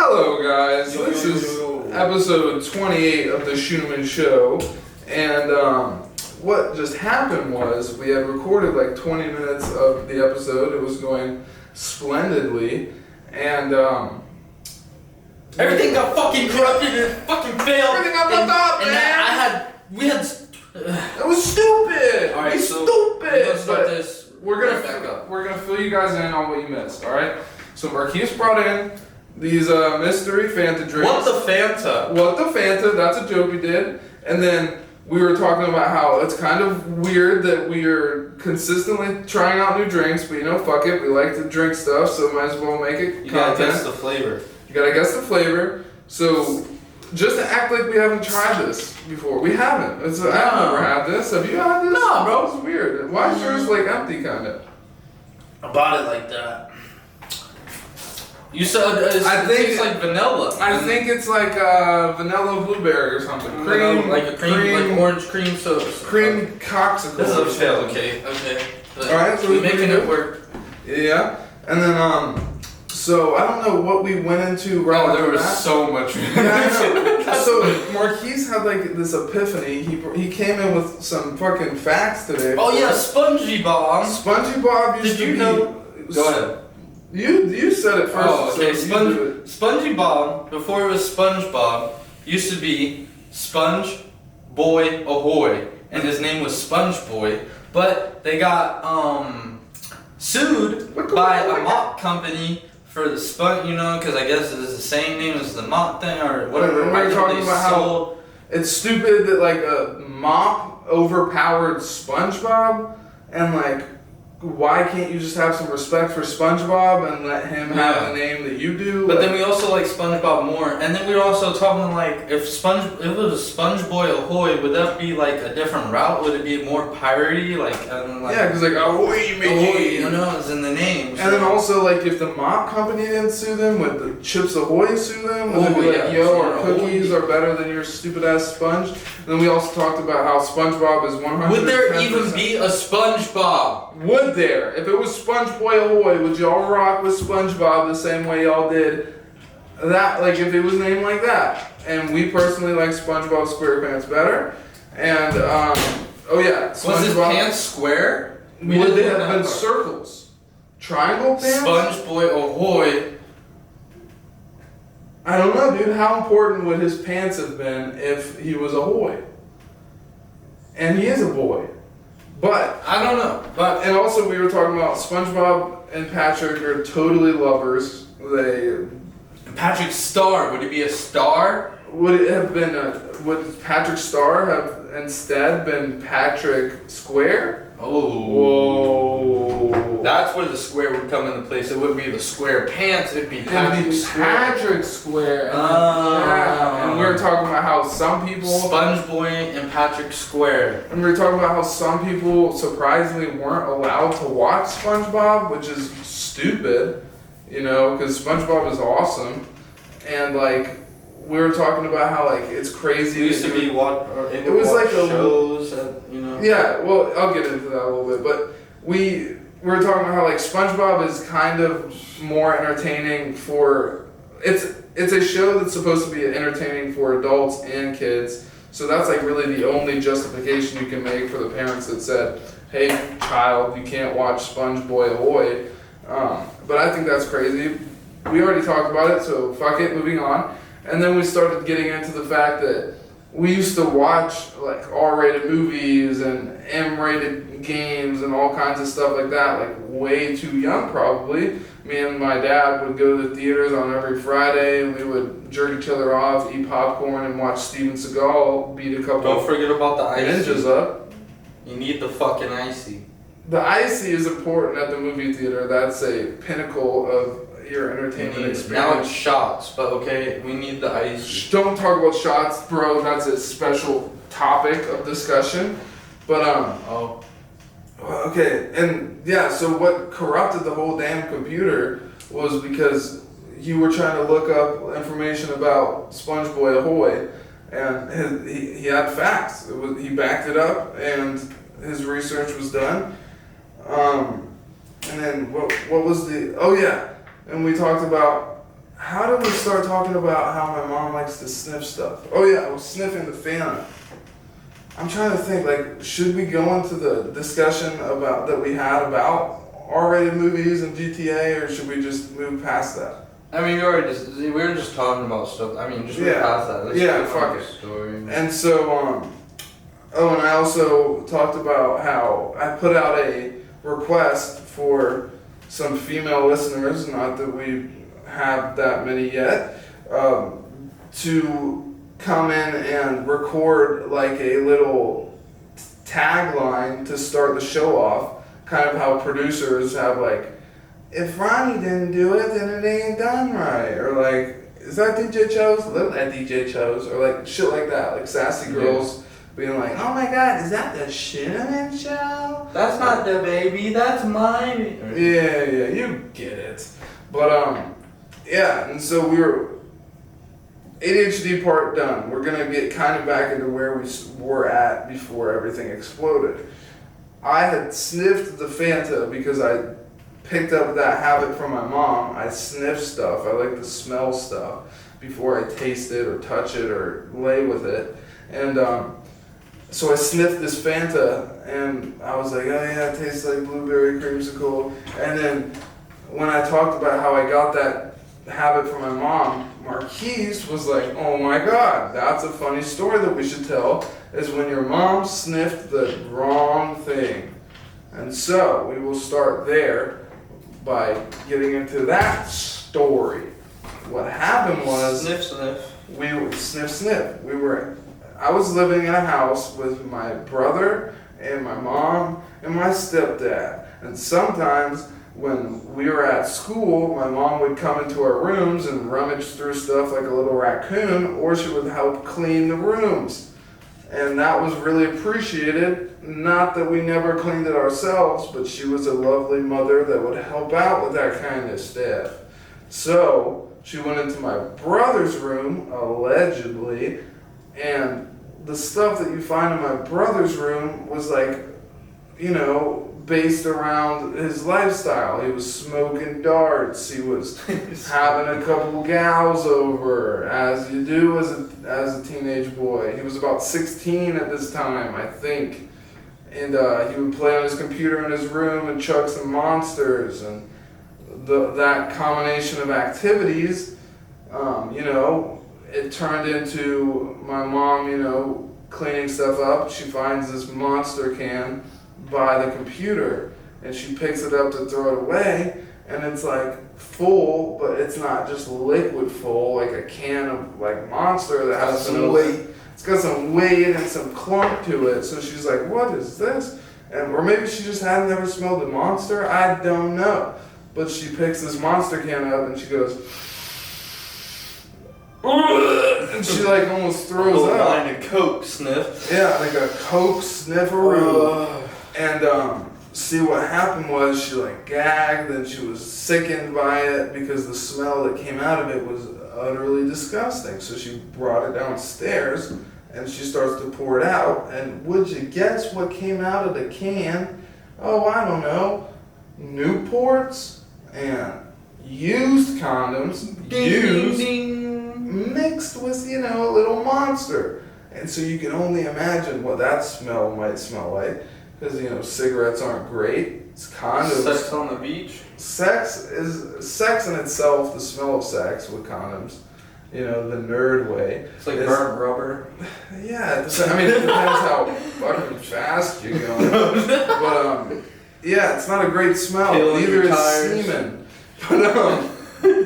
Hello guys, this is episode 28 of the Scheuneman Show, and what just happened was we had recorded like 20 minutes of the episode. It was going splendidly, and everything got fucking corrupted and fucking failed. Everything got fucked up, man! It was stupid! Alright, so stupid! let's start this. We're gonna fill you guys in on what you missed, alright? So Marquise brought in these mystery Fanta drinks. What the Fanta? What the Fanta, that's a joke we did. And then we were talking about how it's kind of weird that we are consistently trying out new drinks, but fuck it, we like to drink stuff, so might as well make it You content. gotta guess the flavor. You gotta guess the flavor. So just to act like we haven't tried this before. We haven't. I've never had this. Have you had this? No, bro. It's weird. Why is yours like empty kind of? I bought it like that. You said it tastes like vanilla. I think it's like vanilla blueberry or something. Cream, like orange cream soda. Cream coxicle. This is a fail. Okay. Alright, so we're making it work. Yeah, and then so I don't know what we went into right after there was that. so much. Yeah, I know. So Marquise had like this epiphany. He came in with some fucking facts today. Oh yeah, Spongy Bob. Spongy Bob used Did to you be. know? Go ahead. You said it first. Oh, okay. So Spongy Bob, before it was SpongeBob, used to be Sponge Boy Ahoy, and his name was Sponge Boy. But they got sued by a mop company for the sponge, because I guess it is the same name as the mop thing or whatever. We were talking about how it's stupid that like a mop overpowered SpongeBob, and like, why can't you just have some respect for SpongeBob and let him have the name that you do? But then we also like SpongeBob more, and then we were also talking like if it was a Sponge Boy Ahoy, would that be like a different route? Would it be more piratey? Yeah, because like Ahoy, is in the name. So. And then also like if the mop company didn't sue them, would the Chips Ahoy sue them? Would they be like, our cookies are better than your stupid ass sponge? And then we also talked about how SpongeBob is 100%. Would there even be a SpongeBob? Would there? If it was Sponge Boy Ahoy, would y'all rock with SpongeBob the same way y'all did that? Like if it was named like that. And we personally like SpongeBob SquarePants better. And SpongeBob. Was his pants square? Would they have been circles? Triangle pants? Sponge Boy Ahoy. I don't know, dude. How important would his pants have been if he was a boy? And he is a boy. But I don't know. And also we were talking about SpongeBob and Patrick are totally lovers. Patrick Star, would it be a star? Would it have been would Patrick Star have instead been Patrick Square? Oh. Whoa. That's where the square would come into place. It wouldn't be the square pants, it'd be Patrick Square. Patrick Square. And we were talking about how some people Sponge Boy and Patrick Square. And we were talking about how some people surprisingly weren't allowed to watch SpongeBob, which is stupid, because SpongeBob is awesome. And like we were talking about how like it's crazy. It used to be it was like shows, Yeah, well, I'll get into that a little bit, but we were talking about how like SpongeBob is kind of more entertaining for it's a show that's supposed to be entertaining for adults and kids. So that's like really the only justification you can make for the parents that said, "Hey, child, you can't watch Sponge Boy Ahoy." But I think that's crazy. We already talked about it, so fuck it. Moving on. And then we started getting into the fact that we used to watch like R-rated movies and M-rated games and all kinds of stuff like that, like way too young probably. Me and my dad would go to the theaters on every Friday, and we would jerk each other off, eat popcorn, and watch Steven Seagal beat a couple. Don't forget about the icy. Ninjas up. You need the fucking icy. The icy is important at the movie theater. That's a pinnacle of your entertainment experience. Now it's shots, but okay, we need the ice. Don't talk about shots, bro. That's a special topic of discussion. But okay, and yeah. So what corrupted the whole damn computer was because you were trying to look up information about Sponge Boy Ahoy, and he had facts. He backed it up, and his research was done. And then what was the? Oh yeah. And we talked about how did we start talking about how my mom likes to sniff stuff? Oh yeah, I was sniffing the Fanta. I'm trying to think, like, should we go into the discussion about that we had about R-rated movies and GTA, or should we just move past that? I mean, we were just talking about stuff. I mean, just move past that. Let's Yeah, get fuck on it. the story. And so, oh, and I also talked about how I put out a request for some female listeners, not that we have that many yet, to come in and record like a little tagline to start the show off, kind of how producers have like, if Ronnie didn't do it, then it ain't done right, or like, is that DJ Chose? Look at DJ Chose, or like shit like that, like sassy girls being like, oh my god, is that the Scheuneman show? That's not the baby, that's mine. Yeah, you get it. But yeah, and so we were ADHD part done. We're gonna get kind of back into where we were at before everything exploded. I had sniffed the Fanta because I picked up that habit from my mom. I sniff stuff. I like to smell stuff before I taste it or touch it or lay with it. And so I sniffed this Fanta and I was like, oh yeah, it tastes like blueberry creamsicle. And then when I talked about how I got that habit from my mom, Marquise was like, oh my god, that's a funny story that we should tell, is when your mom sniffed the wrong thing. And so we will start there by getting into that story. What happened was Sniff. we were sniff. I was living in a house with my brother and my mom and my stepdad. And sometimes when we were at school, my mom would come into our rooms and rummage through stuff like a little raccoon, or she would help clean the rooms. And that was really appreciated. Not that we never cleaned it ourselves, but she was a lovely mother that would help out with that kind of stuff. So she went into my brother's room, allegedly, and the stuff that you find in my brother's room was like, you know, based around his lifestyle. He was smoking darts. He was having a couple gals over, as you do as a teenage boy. He was about 16 at this time, I think. And he would play on his computer in his room and chug some monsters. And that combination of activities, you know, it turned into my mom, you know, cleaning stuff up. She finds this monster can by the computer and she picks it up to throw it away, and it's like full, but it's not just liquid full, like a can of like monster that has some weight. It's got some weight and some clump to it. So she's like, what is this? And or maybe she just hadn't ever smelled a monster. I don't know. But she picks this monster can up and she goes, and she like almost throws up. Line of Coke sniff. Yeah, like a Coke snifferoo. And see, what happened was she like gagged and she was sickened by it because the smell that came out of it was utterly disgusting. So she brought it downstairs and she starts to pour it out. And would you guess what came out of the can? Oh, I don't know. Newports and used condoms, mixed with, you know, a little monster. And so you can only imagine what that smell might smell like. Because, you know, cigarettes aren't great. It's condoms. Sex on the beach. Sex in itself, the smell of sex with condoms. You know, the nerd way. It's like burnt rubber. Yeah, I mean, it depends how fucking fast you're going. But, yeah, it's not a great smell. Neither is semen. But,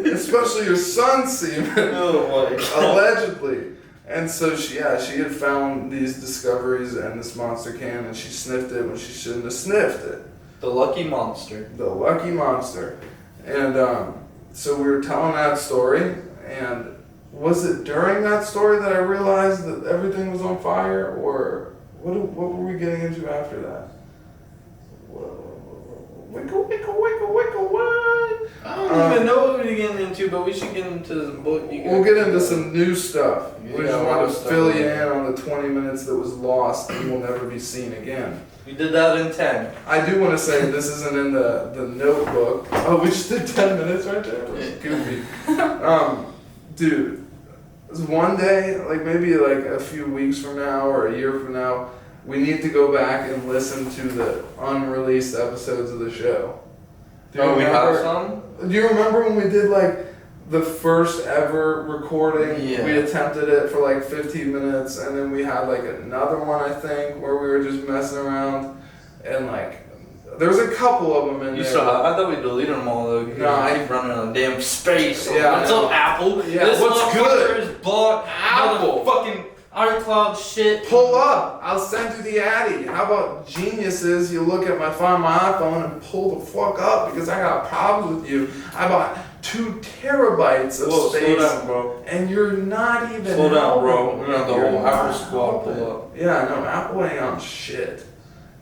especially your son's semen. Oh my God. Allegedly. And so she had found these discoveries and this monster can, and she sniffed it when she shouldn't have sniffed it. The lucky monster. The lucky monster. And so we were telling that story, and was it during that story that I realized that everything was on fire, or what were we getting into after that? Wicka, what? I don't even know what we're getting into, but we should get into the book. We'll get into some new stuff. We just want to stuff fill you in on the 20 minutes that was lost and will never be seen again. We did that in 10. I do want to say this isn't in the notebook. Oh, we just did 10 minutes right there? That's goofy. Dude, one day, like maybe like a few weeks from now or a year from now, we need to go back and listen to the unreleased episodes of the show. We have some? Do you remember when we did like the first ever recording? Yeah. We attempted it for like 15 minutes and then we had like another one, I think, where we were just messing around and like there's a couple of them in there. I thought we deleted them all though. No, I keep running out of damn space. Yeah, What's up, Apple? Yeah, this what's good? Is bought Apple. Fucking iCloud shit. Pull up. I'll send you the Addy. How about geniuses? You look at Find My iPhone and pull the fuck up because I got problems with you. I bought 2 terabytes of space. Slow down, bro. And you're not even. Slow down, bro. We're gonna have the You're whole Apple not squad pull helping. up. Yeah, no, Apple ain't on shit.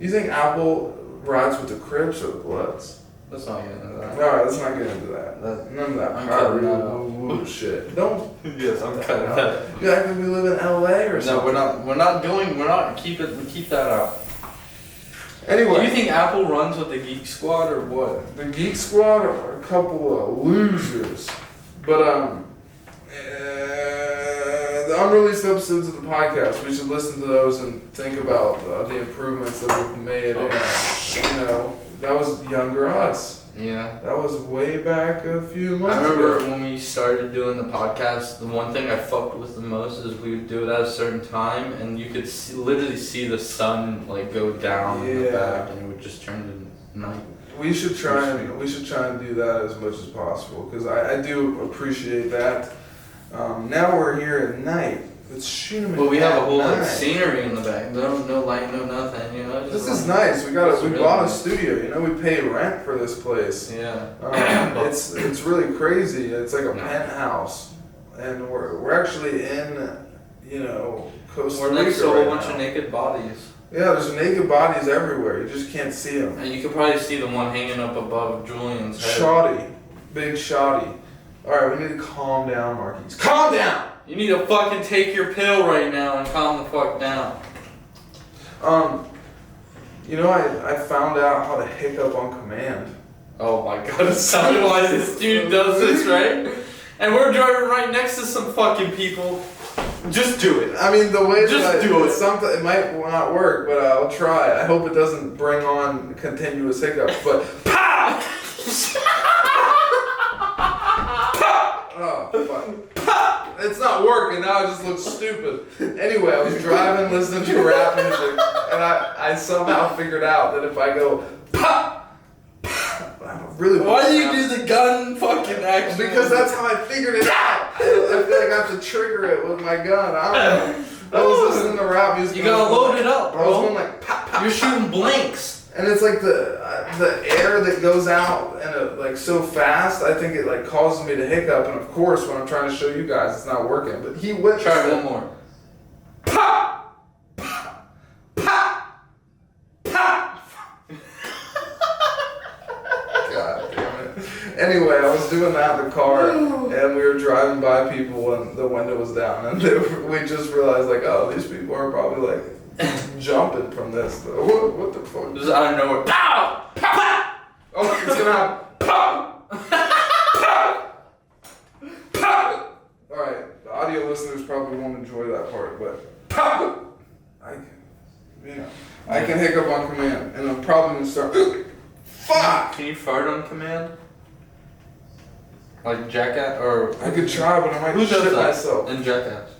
You think Apple rides with the Crips or the Bloods? Let's not get into that. Alright, let's not get into that. None of that I'm power cutting that out. woo shit. Don't. Yes, I'm cutting that. You act like we live in LA or No, something. we're not keep that out. Anyway. Do you think Apple runs with the Geek Squad or what? The Geek Squad are a couple of losers. But, the unreleased episodes of the podcast, we should listen to those and think about the improvements that we've made. And, you know, that was younger us. Yeah. That was way back a few months I remember ago. when we started doing the podcast, the one thing I fucked with the most is we would do it at a certain time and you could literally see the sun like go down in the back and it would just turn to night. We should try and do that as much as possible because I do appreciate that. Now we're here at night. It's Scheuneman. But we have a whole at like night. scenery in the back. No light, no nothing. You know. This is nice. We bought a nice. studio. You know, we pay rent for this place. Yeah. It's really crazy. It's like a penthouse, and we're actually in, you know, Costa Rica. We're next to a right whole bunch now. of naked bodies. Yeah, there's naked bodies everywhere. You just can't see them. And you could probably see the one hanging up above Julian's head. Shoddy, big shoddy. All right, we need to calm down, Marquise. Calm down. You need to fucking take your pill right now and calm the fuck down. You know, I found out how to hiccup on command. Oh my god, it sounded like this dude does this, right? And we're driving right next to some fucking people. Just do it. I mean, the way Just that do it. it might not work, but I'll try. I hope it doesn't bring on continuous hiccups. But pow! Oh, fuck. Pow! It's not working now. It just looks stupid. Anyway, I was driving, listening to rap music, and I somehow figured out that if I go pow, really. Why do you do the gun fucking action? Because that's how I figured it out. I feel like I have to trigger it with my gun. I don't know. I was listening to rap music. You gotta load it up, I was bro. going like pop, pop. You're shooting blanks. And it's like the air that goes out and like so fast. I think it like causes me to hiccup. And of course, when I'm trying to show you guys, it's not working. But he went. Try it one more. Pop, pop, pop, pop. God damn it. Anyway, I was doing that in the car, and we were driving by people, and the window was down, and we just realized like, oh, these people are probably like jumping from this. What the fuck? Just out of nowhere. Pow! Pow! Oh, it's gonna happen. Pow! Pow! Pow! Alright, the audio listeners probably won't enjoy that part, but pow! I can hiccup on command, and I'm probably gonna start. Fuck! Can you fart on command? Like Jackass or I could try, but I might who shit does that? myself. In Jackass.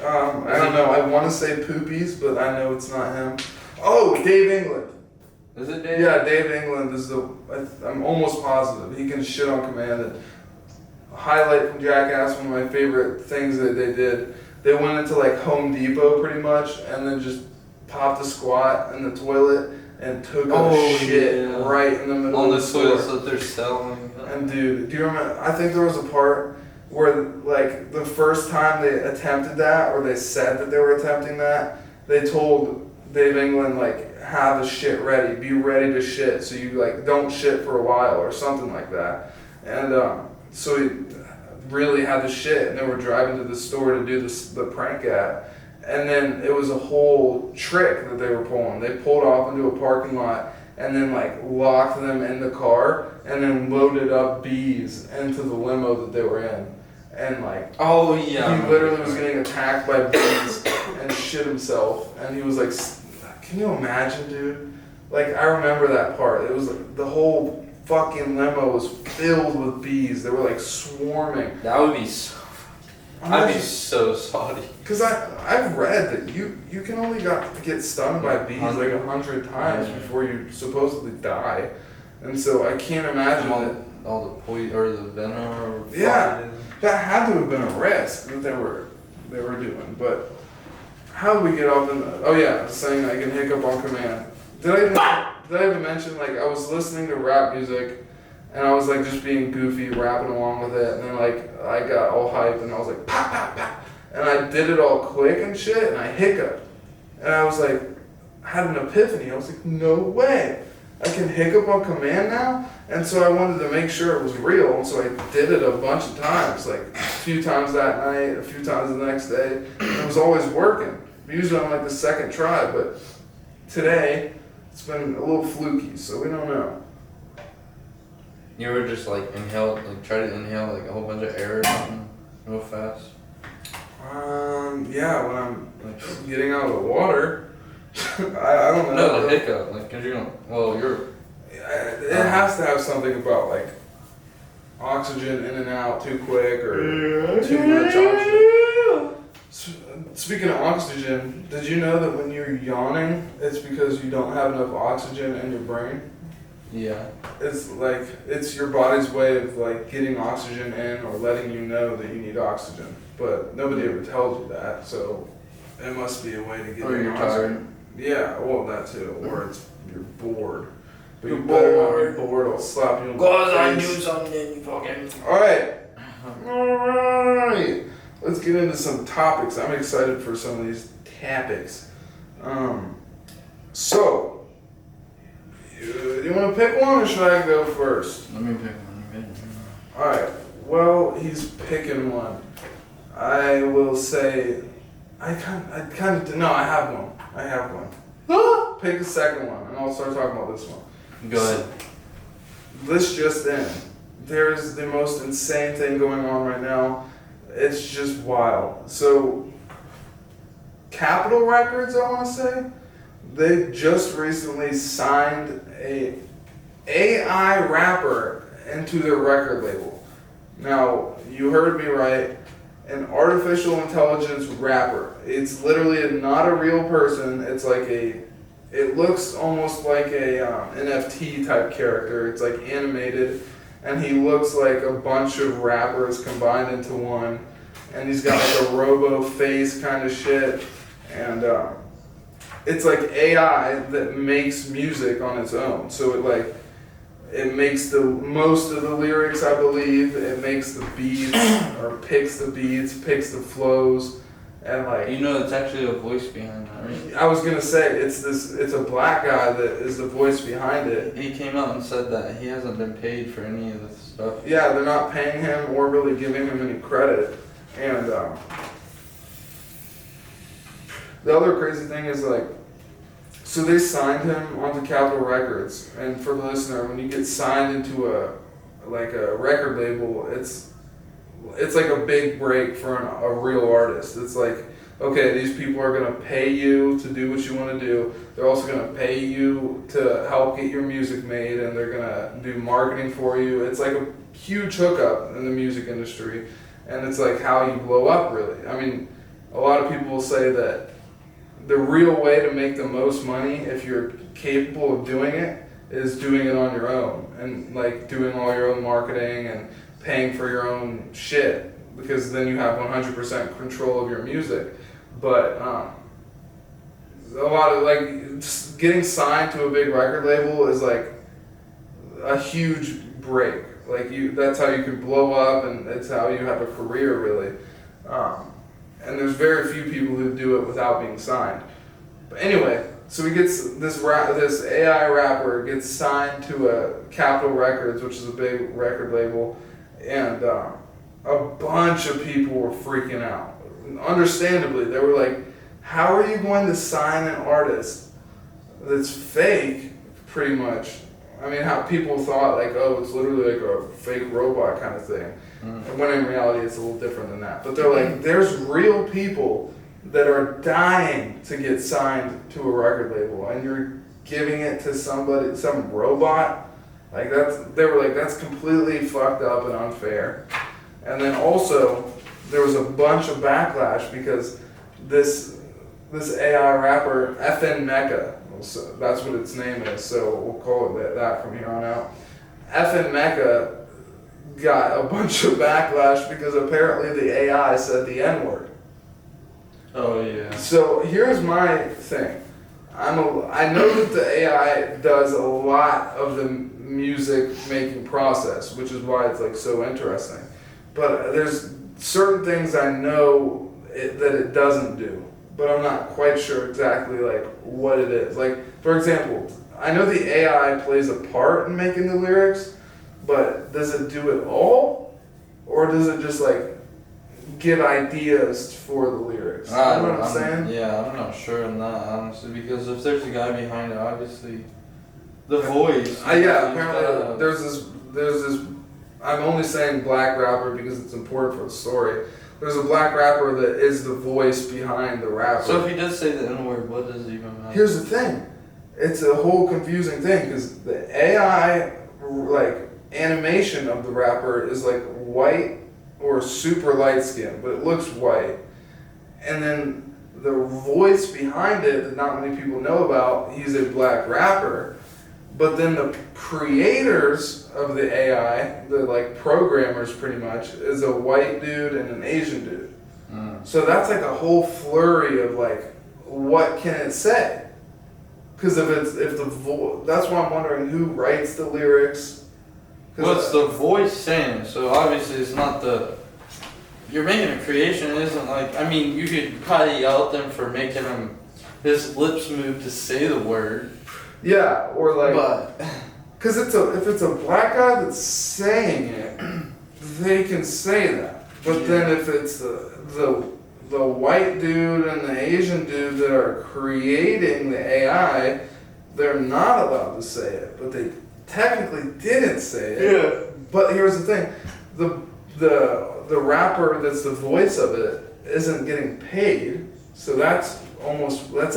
I don't know. I want to say Poopies, but I know it's not him. Oh, Dave England. Is it Dave? Yeah, Dave England is I'm almost positive. He can shit on command. And a highlight from Jackass, one of my favorite things that they did, they went into like Home Depot pretty much and then just popped a squat in the toilet and took a shit right in the middle on of the store. toilets that they're selling. And dude, do you remember? I think there was a part where like the first time they attempted that, or they said that they were attempting that, they told Dave England like have the shit ready, be ready to shit, so you like don't shit for a while or something like that. And so he really had the shit, and they were driving to the store to do the prank at, and then it was a whole trick that they were pulling. They pulled off into a parking lot and then like locked them in the car and then loaded up bees into the limo that they were in. And like, oh yeah, he literally was getting attacked by bees and shit himself. And he was like, can you imagine, dude? Like, I remember that part. It was like the whole fucking limo was filled with bees. They were like swarming. That would be so. I'd be so sorry. Cause I've read that you can only get stung by bees like 100 times before you supposedly die, and so I can't imagine all the poison or the venom. Or that had to have been a risk that they were doing. But how did we get off in the? Oh yeah, saying I can hiccup on command. Did I even mention like I was listening to rap music? And I was like just being goofy, rapping along with it, and then like I got all hyped and I was like pop pop pop, and I did it all quick and shit, and I hiccuped, and I was like, I had an epiphany. I was like, no way, I can hiccup on command now, and so I wanted to make sure it was real, and so I did it a bunch of times, like a few times that night, a few times the next day, and it was always working. Usually on like the second try, but today it's been a little fluky, so we don't know. You ever just like inhale, like try to inhale like a whole bunch of air or something real fast? Yeah, when I'm like getting out of the water. I don't know. No, the hiccup, like, cause you're. It has to have something about like oxygen in and out too quick or too much oxygen. Speaking of oxygen, did you know that when you're yawning, it's because you don't have enough oxygen in your brain? Yeah. It's like, it's your body's way of like getting oxygen in or letting you know that you need oxygen. But nobody ever tells you that, so it must be a way to get or you're tired. Yeah, well that too. Or you're bored. But you better not be bored, I'll slap you in the face. Cause I knew something, you fucking. Alright. Let's get into some topics. I'm excited for some of these topics. So, you want to pick one or should I go first? Let me pick one. Alright, well, he's picking one. I will say, I have one. Pick the second one, and I'll start talking about this one. Go ahead. This just in. There's the most insane thing going on right now. It's just wild. So, Capitol Records, I want to say, they just recently signed a AI rapper into their record label. Now, you heard me right, an artificial intelligence rapper. It's literally not a real person. It's like it looks almost like a NFT type character. It's like animated, and he looks like a bunch of rappers combined into one. And he's got like a robo face kind of shit, and it's like AI that makes music on its own. So it makes the most of the lyrics, I believe. It makes the beats, or picks the beats, picks the flows, and like. You know, it's actually a voice behind that, right? I was gonna say it's a black guy that is the voice behind it. He came out and said that he hasn't been paid for any of this stuff. Yeah, they're not paying him or really giving him any credit, and the other crazy thing is like. So they signed him onto Capitol Records, and for the listener, when you get signed into a record label, it's like a big break for a real artist. It's like, okay, these people are gonna pay you to do what you want to do. They're also gonna pay you to help get your music made, and they're gonna do marketing for you. It's like a huge hookup in the music industry, and it's like how you blow up, really. I mean, a lot of people will say that the real way to make the most money, if you're capable of doing it, is doing it on your own and like doing all your own marketing and paying for your own shit, because then you have 100% control of your music. But a lot of like just getting signed to a big record label is like a huge break. Like that's how you can blow up, and it's how you have a career, really. And there's very few people who do it without being signed. But anyway, So he gets this AI rapper gets signed to a Capitol Records, which is a big record label, and a bunch of people were freaking out. Understandably, they were like, "How are you going to sign an artist that's fake?" Pretty much. I mean, how people thought like, "Oh, it's literally like a fake robot kind of thing," and when in reality, it's a little different than that. But they're like, "There's real people that are dying to get signed to a record label, and you're giving it to somebody, some robot." Like they were like, "That's completely fucked up and unfair." And then also there was a bunch of backlash because this AI rapper Meka, so that's what its name is, so we'll call it that from here on out. Meka got a bunch of backlash because apparently the AI said the N-word. Oh yeah. So here's my thing. I know that the AI does a lot of the music making process, which is why it's like so interesting. But there's certain things I know that it doesn't do, but I'm not quite sure exactly like what it is. Like for example, I know the AI plays a part in making the lyrics, but does it do it all, or does it just like give ideas for the lyrics? You know what I'm saying? Yeah, I'm not sure on that honestly, because if there's a guy behind it, obviously the voice. Yeah, apparently there's this. I'm only saying black rapper because it's important for the story. There's a black rapper that is the voice behind the rapper. So if he does say the N-word, what does it even matter? Here's the thing. It's a whole confusing thing because the AI like animation of the rapper is like white or super light skin, but it looks white. And then the voice behind it that not many people know about, he's a black rapper. But then the creators of the AI, the like programmers pretty much, is a white dude and an Asian dude. So that's like a whole flurry of like, what can it say? Because that's why I'm wondering who writes the lyrics. What's the voice saying? So obviously it's not you're making a creation. It isn't like, I mean, you could probably yell at them for making his lips move to say the word. Yeah, or like, but because if it's a black guy that's saying it, they can say that. But then if it's the white dude and the Asian dude that are creating the AI, they're not allowed to say it. But they technically didn't say it. yeah. But here's the thing, the rapper that's the voice of it isn't getting paid, so that's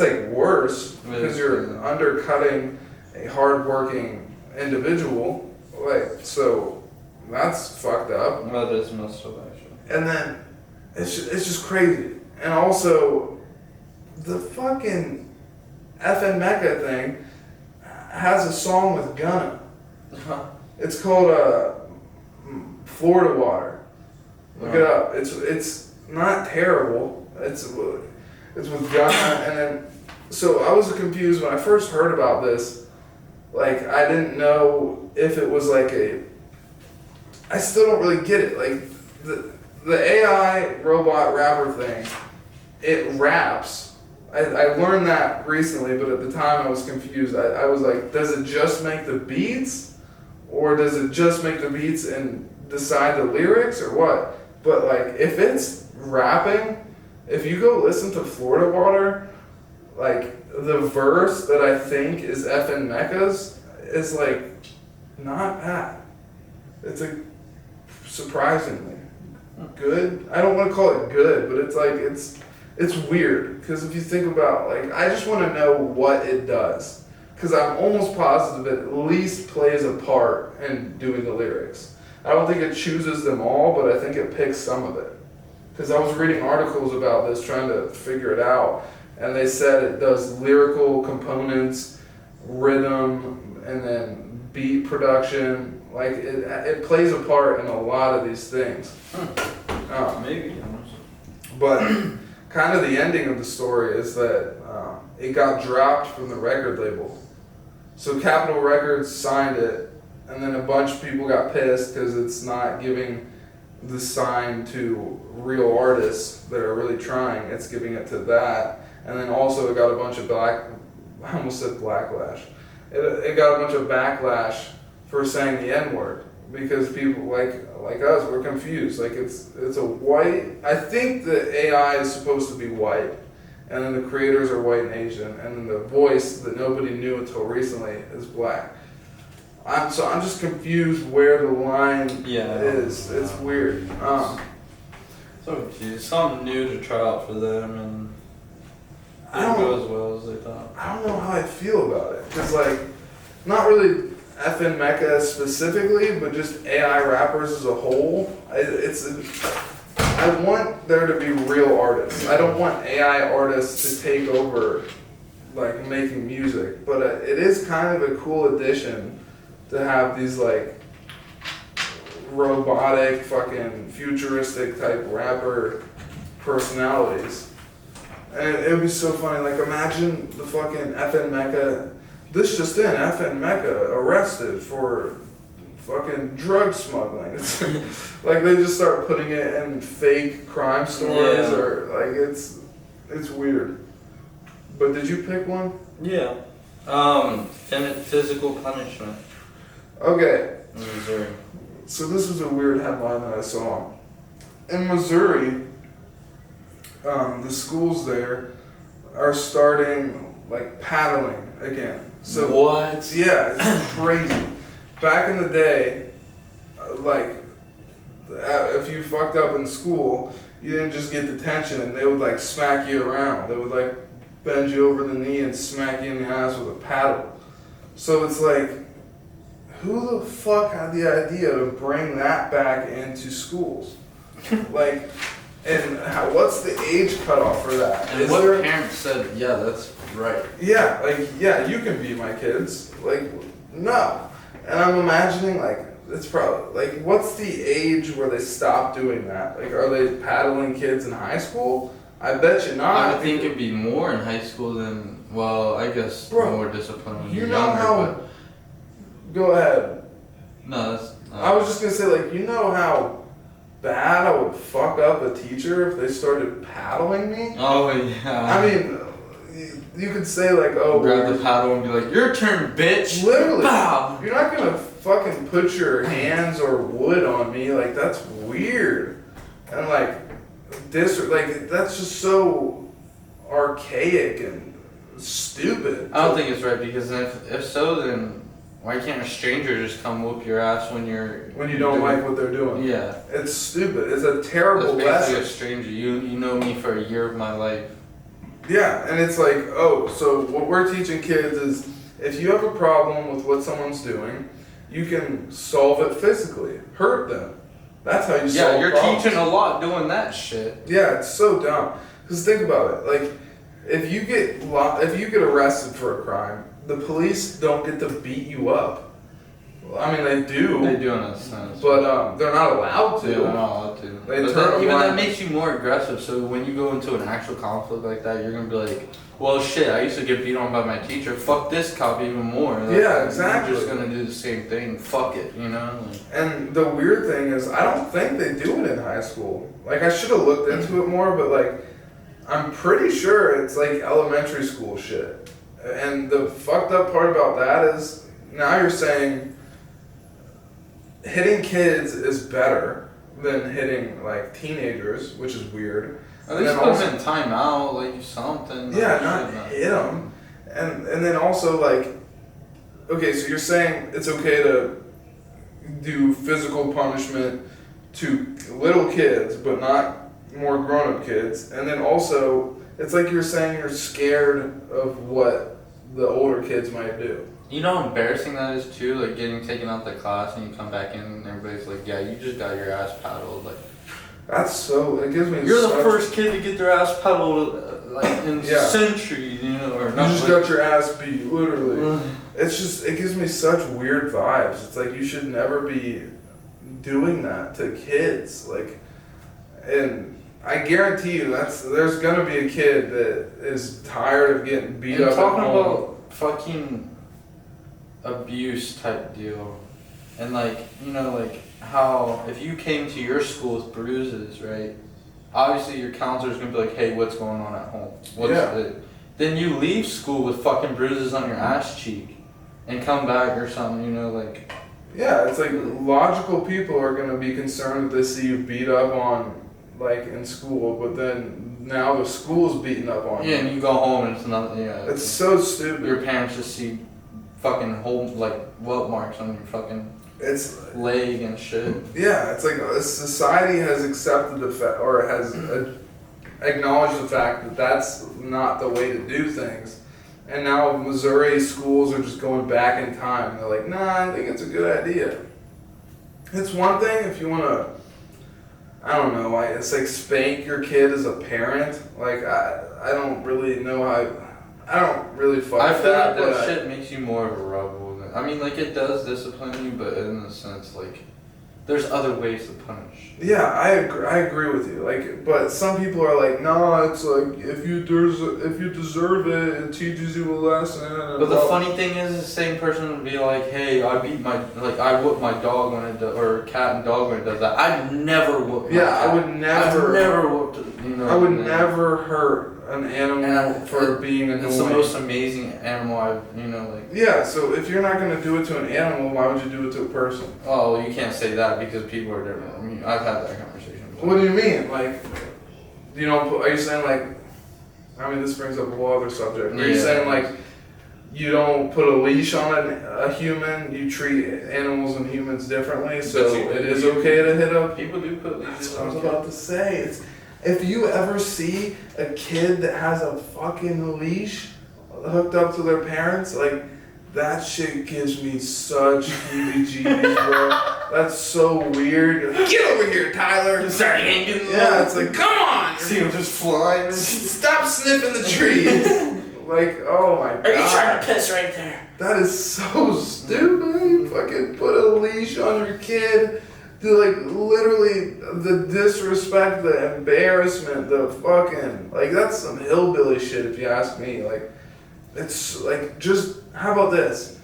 like worse because you're undercutting a hardworking individual. Like, so that's fucked up. That is messed up actually. And then it's just crazy. And also the fucking Meka thing has a song with Gunna. It's called Florida Water. Look it up. It's not terrible. It's with Gunna, and then so I was confused when I first heard about this. Like I didn't know if it was like I still don't really get it. Like the AI robot rapper thing, it raps. I learned that recently, but at the time I was confused. I was like, does it just make the beats, or does it just make the beats and decide the lyrics, or what? But like if it's rapping. If you go listen to Florida Water, like the verse that I think is Meka's is like not bad. It's like surprisingly good. I don't want to call it good, but it's like it's weird because if you think about like I just want to know what it does because I'm almost positive it at least plays a part in doing the lyrics. I don't think it chooses them all, but I think it picks some of it. Because I was reading articles about this, trying to figure it out, and they said it does lyrical components, rhythm, and then beat production. Like it plays a part in a lot of these things. Maybe. But kind of the ending of the story is that it got dropped from the record label. So Capitol Records signed it, and then a bunch of people got pissed because it's not giving the sign to real artists that are really trying. It's giving it to that, and then also it got a bunch of I almost said blacklash. It got a bunch of backlash for saying the N-word because people like us were confused. Like it's a white. I think the AI is supposed to be white, and then the creators are white and Asian, and then the voice that nobody knew until recently is black. I'm just confused where the line is. It's weird. So geez, something new to try out for them, and it didn't go as well as they thought. I don't know how I feel about it, cause like, not really FN Meka specifically, but just AI rappers as a whole. I want there to be real artists. I don't want AI artists to take over, like making music. But it is kind of a cool addition to have these like robotic, fucking futuristic type rapper personalities. And it would be so funny, like imagine the fucking FN Meka, this just in, FN Meka arrested for fucking drug smuggling. It's like they just start putting it in fake crime stories or like it's weird. But did you pick one? Yeah. Physical punishment. Okay. In Missouri. So this was a weird headline that I saw. In Missouri, the schools there are starting like paddling again. So what? Yeah, it's crazy. Back in the day, like if you fucked up in school, you didn't just get detention, and they would like smack you around. They would like bend you over the knee and smack you in the ass with a paddle. So it's like, who the fuck had the idea to bring that back into schools? Like, and what's the age cutoff for that? And what parents said, yeah, that's right. Yeah, like, yeah, you can beat my kids. Like, no. And I'm imagining, like, it's probably, like, what's the age where they stop doing that? Like, are they paddling kids in high school? I bet you not. I would think it'd be more in high school than, well, I guess more discipline when you're know younger, how, but... Go ahead. No, that's... I was just gonna say, like, you know how bad I would fuck up a teacher if they started paddling me? Oh, yeah. I mean, you could say, like, oh... Grab the paddle and be like, your turn, bitch! Literally. Bow! You're not gonna fucking put your hands or wood on me. Like, that's weird. And, like, like, that's just so archaic and stupid. I don't think it's right, because if so, then why can't a stranger just come whoop your ass when you don't like what they're doing? Yeah. It's stupid. It's a terrible That's basically lesson. a stranger. You know me for a year of my life. Yeah, and it's like, oh, so what we're teaching kids is if you have a problem with what someone's doing, you can solve it physically. Hurt them. That's how you solve you're problems. teaching a lot doing that shit. Yeah, it's so dumb. Because think about it. Like, if you get arrested for a crime, the police don't get to beat you up. Well, I mean, they do. They do in a sense. But they're not allowed to. Yeah, they're not allowed to. That makes you more aggressive. So when you go into an actual conflict like that, you're gonna be like, well, shit, I used to get beat on by my teacher. Fuck this cop even more. Like, yeah, exactly. You're just gonna do the same thing. Fuck it, you know? Like, and the weird thing is, I don't think they do it in high school. Like, I should have looked into it more, but like, I'm pretty sure it's like elementary school shit. And the fucked up part about that is, now you're saying hitting kids is better than hitting like teenagers, which is weird. At least put them in timeout, like something. Yeah, not hit them. And then also like, okay, so you're saying it's okay to do physical punishment to little kids, but not more grown-up kids. And then also, it's like you're saying you're scared of what the older kids might do. You know how embarrassing that is too, like getting taken out the class and you come back in and everybody's like, yeah, you just got your ass paddled. Like, that's so, it gives me you're the first kid to get their ass paddled like in centuries, you know, or not. You just got your ass beat, literally. It's just, it gives me such weird vibes. It's like you should never be doing that to kids. Like, and I guarantee you there's gonna be a kid that is tired of getting beat up. Talking about fucking abuse type deal, and like, you know, like how if you came to your school with bruises, right? Obviously your counselor's gonna be like, hey, what's going on at home? then you leave school with fucking bruises on your ass cheek and come back or something, you know, like. Yeah, it's like logical people are gonna be concerned if they see you beat up on, like, in school, but then now the school's beating up on you. Yeah, and you go home and it's nothing, yeah. It's so stupid. Your parents just see fucking whole, like, welt marks on your fucking leg and shit. Yeah, it's like society has accepted the fact, or has acknowledged the fact that that's not the way to do things. And now Missouri schools are just going back in time. And they're like, nah, I think it's a good idea. It's one thing if you want to, I don't know, it's like spank your kid as a parent. Like, I don't really know how, I don't really fuck I with feel that. like that shit makes you more of a rebel. I mean, like, it does discipline you, but in a sense, like, there's other ways to punish. Yeah, I agree with you. Like, but some people are like, no, it's like if you deserve it, it teaches you a lesson. But the funny thing is, the same person would be like, hey, I whoop my dog when it does, or cat and dog when it does that. I never whoop. Yeah, I would never. I've never whooped. You know. I would never hurt an animal for being annoying. It's the most amazing animal I've, like. Yeah, so if you're not gonna do it to an animal, why would you do it to a person? Oh, you can't say that because people are different. I mean, I've had that conversation before. What do you mean? Like, are you saying like, I mean, this brings up a whole other subject. Are you saying like, you don't put a leash on a human, you treat animals and humans differently, so it is okay to hit them? People do put leashes That's what I was on about to say. If you ever see a kid that has a fucking leash hooked up to their parents, like, that shit gives me such heebie-jeebies, bro. That's so weird. You're like, get over here, Tyler. Start hanging. Yeah, it's like, come on. See him just flying. Stop sniffing the trees. Like, oh my god. Are you trying to piss right there? That is so stupid. You fucking put a leash on your kid. Like, literally, the disrespect, the embarrassment, the fucking, like, that's some hillbilly shit if you ask me. Like, it's like, just, how about this?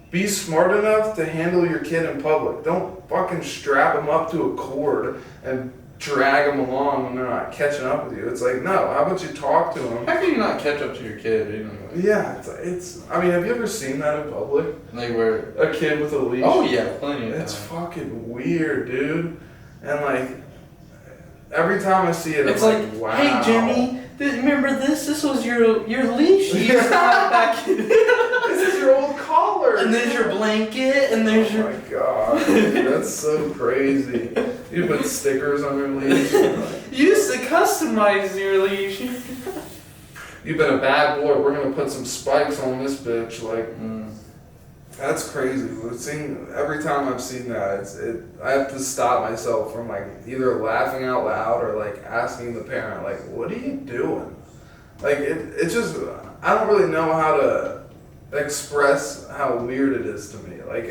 Be smart enough to handle your kid in public. Don't fucking strap them up to a cord and drag them along when they're not catching up with you. It's like, no, how about you talk to them? How can you not catch up to your kid? Yeah, it's I mean, have you ever seen that in public? Like where? A kid with a leash? Oh yeah, plenty of It's time. fucking weird, dude. And like, every time I see it, it's I'm like, wow. hey Jimmy, remember this? This was your leash you used to have back in. This is your old collar. And there's your blanket, and there's Oh my god, that's so crazy. You put stickers on your leash. You used to customize your leash. You've been a bad boy. We're gonna put some spikes on this bitch. Like, that's crazy. Every time I've seen that, I have to stop myself from like either laughing out loud or like asking the parent, like, what are you doing? Like, it just, I don't really know how to express how weird it is to me. Like,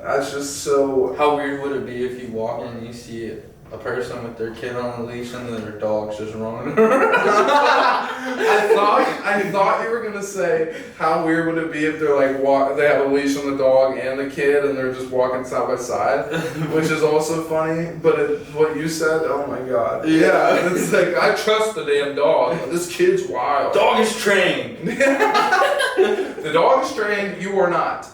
that's just so. How weird would it be if you walk in and you see a person with their kid on a leash and their dog's just running around? I thought you were gonna say, how weird would it be if they're like they have a leash on the dog and the kid and they're just walking side by side, which is also funny. But what you said, oh my god, yeah, it's like, I trust the damn dog. This kid's wild. Dog is trained. The dog is trained. You are not.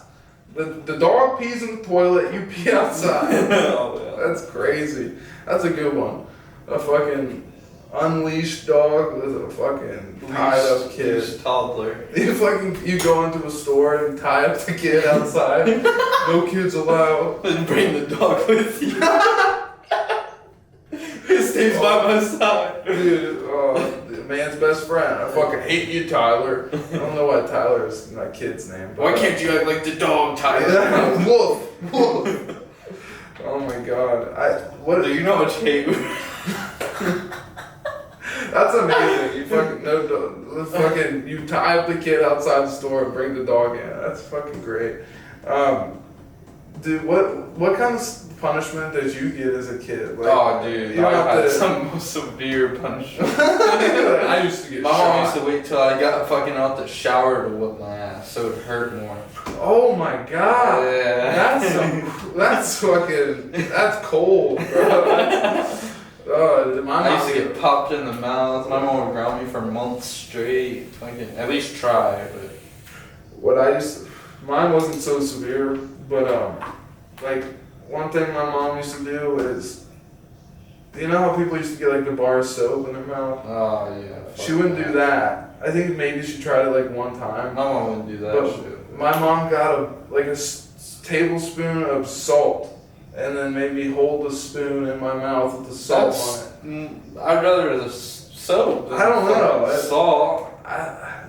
The dog pees in the toilet. You pee outside. Oh, yeah. That's crazy. That's a good one. A fucking unleashed dog with a fucking tied up kid. Toddler. You go into a store and tie up the kid outside. No kids allowed. And bring the dog with you. It stays by my side. Dude, the man's best friend. I fucking hate you, Tyler. I don't know why Tyler is my kid's name. Why can't you act like the dog, Tyler? Yeah, Wolf. Oh my god. Do you know what hate? That's amazing. You fucking you tie up the kid outside the store and bring the dog in. That's fucking great. Dude, what kind of punishment did you get as a kid? Like, oh, dude, you I had to, some severe punishment. I used to get My shot. mom used to wait till I got fucking out the shower to whoop my ass, so it hurt more. Oh my god. Yeah. That's cold, bro. I used to get popped in the mouth. My mom would ground me for months straight. I can at least try, but mine wasn't so severe, but like one thing my mom used to do is, you know how people used to get like the bar of soap in their mouth? oh yeah. She wouldn't do that. I think maybe she tried it like one time. My mom wouldn't do that But shit. my mom got a tablespoon of salt, and then maybe hold the spoon in my mouth with the salt on it. I'd rather the soap. I don't know. Salt.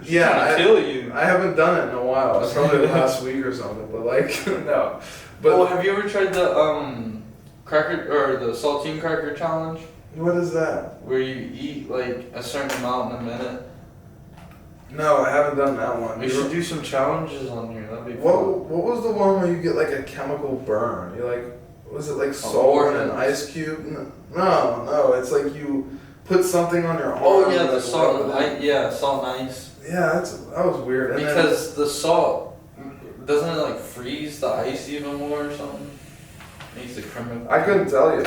Kill you. I haven't done it in a while. It's probably last week or something. But like, no. But oh, have you ever tried the cracker or the saltine cracker challenge? What is that? Where you eat like a certain amount in a minute. No, I haven't done that one. We should do some challenges on here. That'd be What fun. What was the one where you get like a chemical burn? You like, was it like salt and an ice cube? No. It's like you put something on your arm. Oh yeah, the like, salt. rub Salt and ice. it in. Yeah, that was weird. And Because the salt doesn't it like freeze the ice even more or something? Makes it criminal. I couldn't tell you,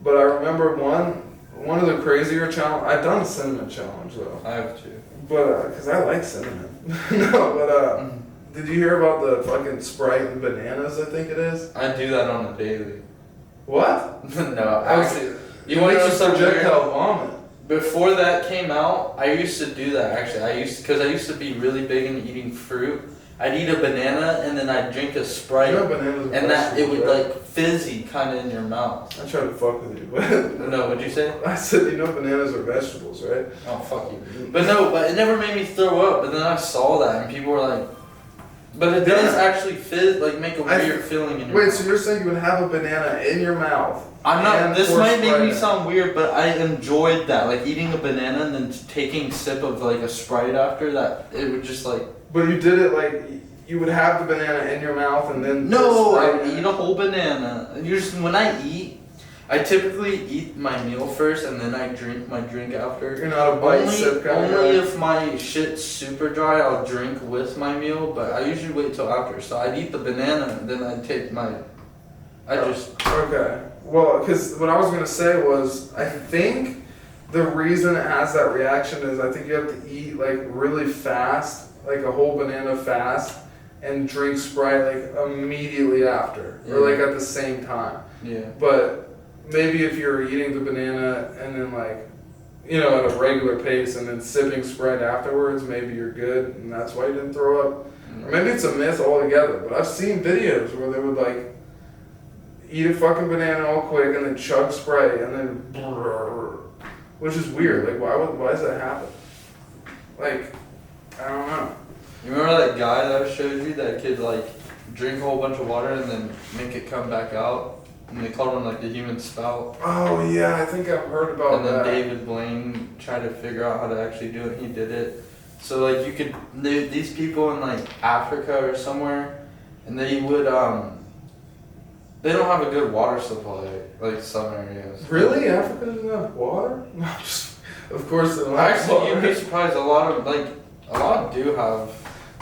but I remember one of the crazier challenge. I've done a cinnamon challenge though. I have too. But because I like cinnamon. No, but did you hear about the fucking Sprite and bananas? I think it is. I do that on a daily. What? No, actually, You want to projectile vomit? Before that came out, I used to do that actually. Because I used to be really big into eating fruit. I'd eat a banana and then I'd drink a Sprite, You know bananas are and that it would vegetables, like fizzy kind of in your mouth. I tried to fuck with you, but No, what'd you say? I said you know bananas are vegetables, right? Oh fuck you. But it never made me throw up. But then I saw that and people were like, but it does actually make a weird feeling in your Wait, mouth. so you're saying you would have a banana in your mouth? I'm not. and This pour might make Sprite me in it? sound weird, but I enjoyed that, like eating a banana and then taking a sip of like a Sprite after that. It would just like. But you did it like you would have the banana in your mouth and then. No, pour I Sprite would in eat a whole banana. When I eat, I typically eat my meal first and then I drink my drink after. You're not a bite sip kind of guy. Only if my shit's super dry, I'll drink with my meal. But I usually wait till after. So I'd eat the banana and then I'd take my. Okay. Well, because what I was gonna say was, I think the reason it has that reaction is I think you have to eat like really fast, like a whole banana fast, and drink Sprite like immediately after, or like at the same time. Yeah. But maybe if you're eating the banana and then like, you know, at a regular pace and then sipping Sprite afterwards, maybe you're good, and that's why you didn't throw up. Or maybe it's a myth altogether. But I've seen videos where they would like eat a fucking banana all quick and then chug Sprite and then, which is weird. Like, why does that happen? Like, I don't know. You remember that guy that I showed you that could like drink a whole bunch of water and then make it come back out? And they called him like the human spout. Oh yeah, I think I've heard about that. And then David Blaine tried to figure out how to actually do it. He did it. So like these people in like Africa or somewhere, and they would they don't have a good water supply like some areas. Really, Africa doesn't have water? Of course they don't have Actually, water. you'd be surprised. A lot do have.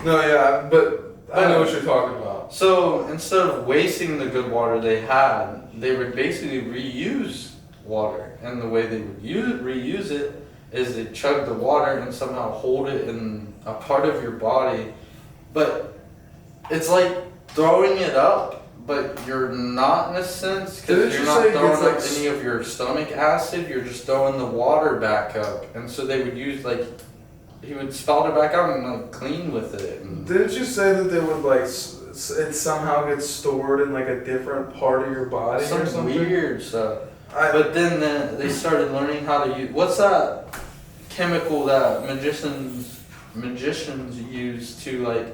No, yeah, but I know what you're talking about. So instead of wasting the good water they had, they would basically reuse water. And the way they would reuse it is they chug the water and somehow hold it in a part of your body. But it's like throwing it up, but you're not in a sense, because you're not throwing up any of your stomach acid, you're just throwing the water back up. And so they would use like, he would spout it back out and like clean with it. And didn't you say that they would like it somehow gets stored in like a different part of your body or something? Weird stuff. But then they started learning how to use, what's that chemical that magicians use to like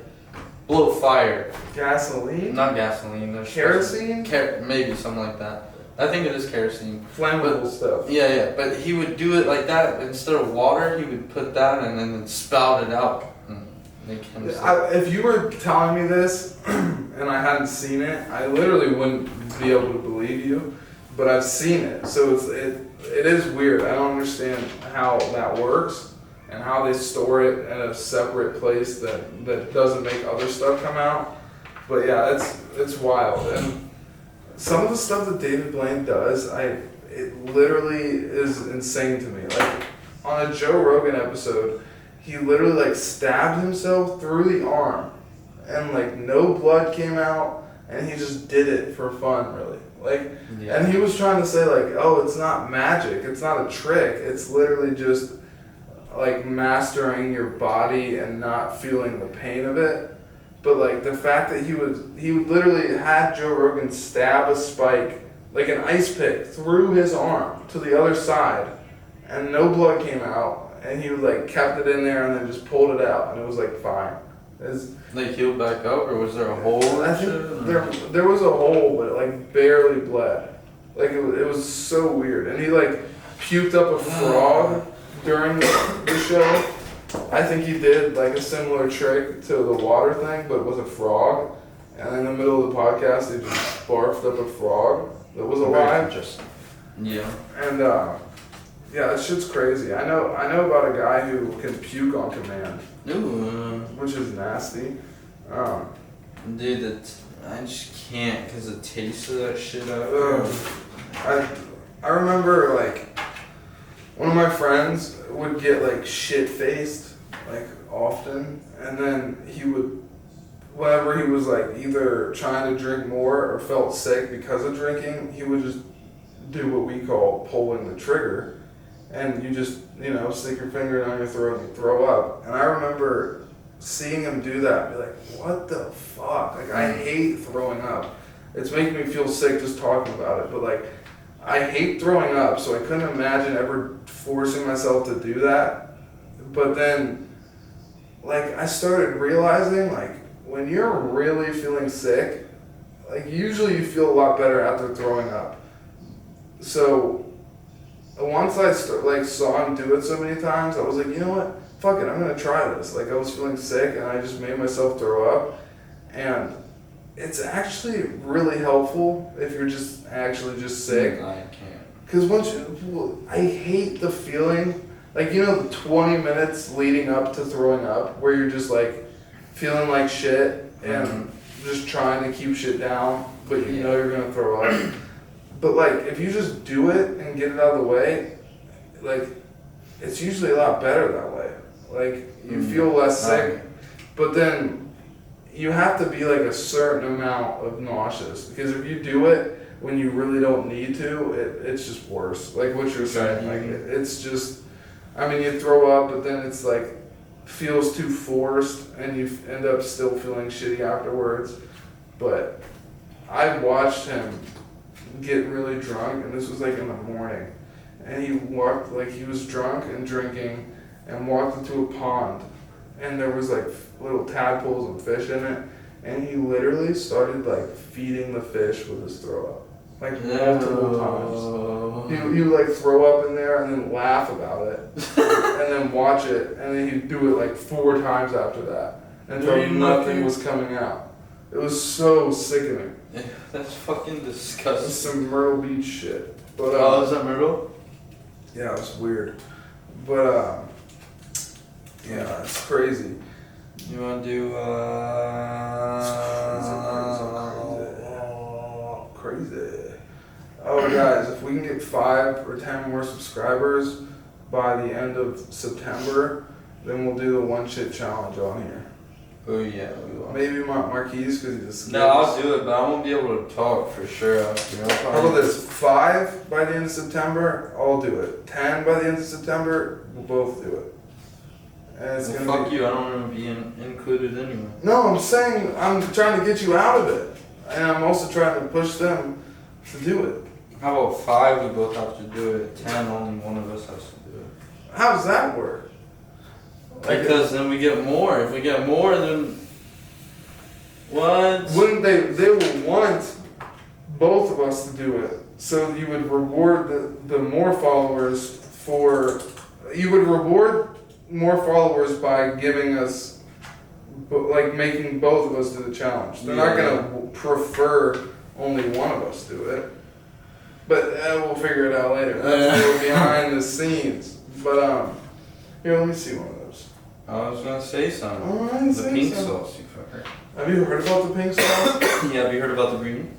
blow fire? Gasoline? Not gasoline. There's kerosene? Maybe something like that. I think it is kerosene. Flammable stuff. Yeah. But he would do it like that. Instead of water, he would put that and then spout it out. If you were telling me this and I hadn't seen it, I literally wouldn't be able to believe you. But I've seen it, so it is weird. I don't understand how that works and how they store it at a separate place that doesn't make other stuff come out. But yeah, it's wild. And some of the stuff that David Blaine does, it literally is insane to me. Like on a Joe Rogan episode, he literally like stabbed himself through the arm, and like no blood came out, and he just did it for fun, really. Like, and he was trying to say like, oh, it's not magic, it's not a trick, it's literally just like mastering your body and not feeling the pain of it. But like the fact that he literally had Joe Rogan stab a spike, like an ice pick, through his arm to the other side, and no blood came out, and he like kept it in there and then just pulled it out, and it was like fine. Like healed back up, or was there a hole? I think there was a hole, but it like barely bled. Like it was so weird, and he like puked up a frog during the show. I think he did like a similar trick to the water thing, but with a frog. And in the middle of the podcast, they just barfed up a frog that was alive. Yeah. And yeah, that shit's crazy. I know about a guy who can puke on command. Ooh. Which is nasty. Dude, I just can't because the taste of that shit out there. I remember like one of my friends would get like shit faced like often, and then he would, whenever he was like either trying to drink more or felt sick because of drinking, he would just do what we call pulling the trigger, and you just, you know, stick your finger down your throat and throw up. And I remember seeing him do that and be like, what the fuck? Like, I hate throwing up. It's making me feel sick just talking about it, but like, I hate throwing up, so I couldn't imagine ever forcing myself to do that. But then, like, I started realizing, like, when you're really feeling sick, like, usually you feel a lot better after throwing up. So, once I saw him do it so many times, I was like, you know what? Fuck it, I'm gonna try this. Like, I was feeling sick, and I just made myself throw up. And it's actually really helpful if you're just sick. I can't. Because I hate the feeling, like, you know, the 20 minutes leading up to throwing up, where you're just like feeling like shit and just trying to keep shit down, but you know you're gonna throw up. But like, if you just do it and get it out of the way, like, it's usually a lot better that way. Like, you feel less sick, but then you have to be like a certain amount of nauseous, because if you do it when you really don't need to, it's just worse. Like what you're saying, like it's just, I mean, you throw up, but then it's like feels too forced, and you end up still feeling shitty afterwards. But I watched him get really drunk, and this was like in the morning, and he walked, like he was drunk and drinking, and walked into a pond, and there was like little tadpoles and fish in it, and he literally started like feeding the fish with his throw up, like multiple times. He would like throw up in there and then laugh about it, and then watch it, and then he'd do it like 4 times after that until nothing was coming out. It was so sickening. Yeah, that's fucking disgusting. It's some Myrtle Beach shit. But is that Myrtle? Yeah, it was weird. But yeah, it's crazy. You wanna do crazy. Oh guys, if we can get 5 or 10 more subscribers by the end of September, then we'll do the one shit challenge on here. Oh yeah, we will. Maybe Marquise, because he just No, I'll do it, but I won't be able to talk for sure. How about this? 5 by the end of September, I'll do it. 10 by the end of September, we'll both do it. And it's gonna fuck you, I don't want to be included anyway. No, I'm saying I'm trying to get you out of it. And I'm also trying to push them to do it. How about 5, we both have to do it. 10, only one of us has to do it. How does that work? Because then we get more. If we get more, then what? Wouldn't they would want both of us to do it. So you would reward the more followers you would reward more followers by giving us, like, making both of us do the challenge. They're not going to prefer only one of us do it. But we'll figure it out later. That's behind the scenes. But, here, let me see one of those. I was going to say something. The pink sauce, you fucker. Have you heard about the pink sauce? Yeah, have you heard about the green?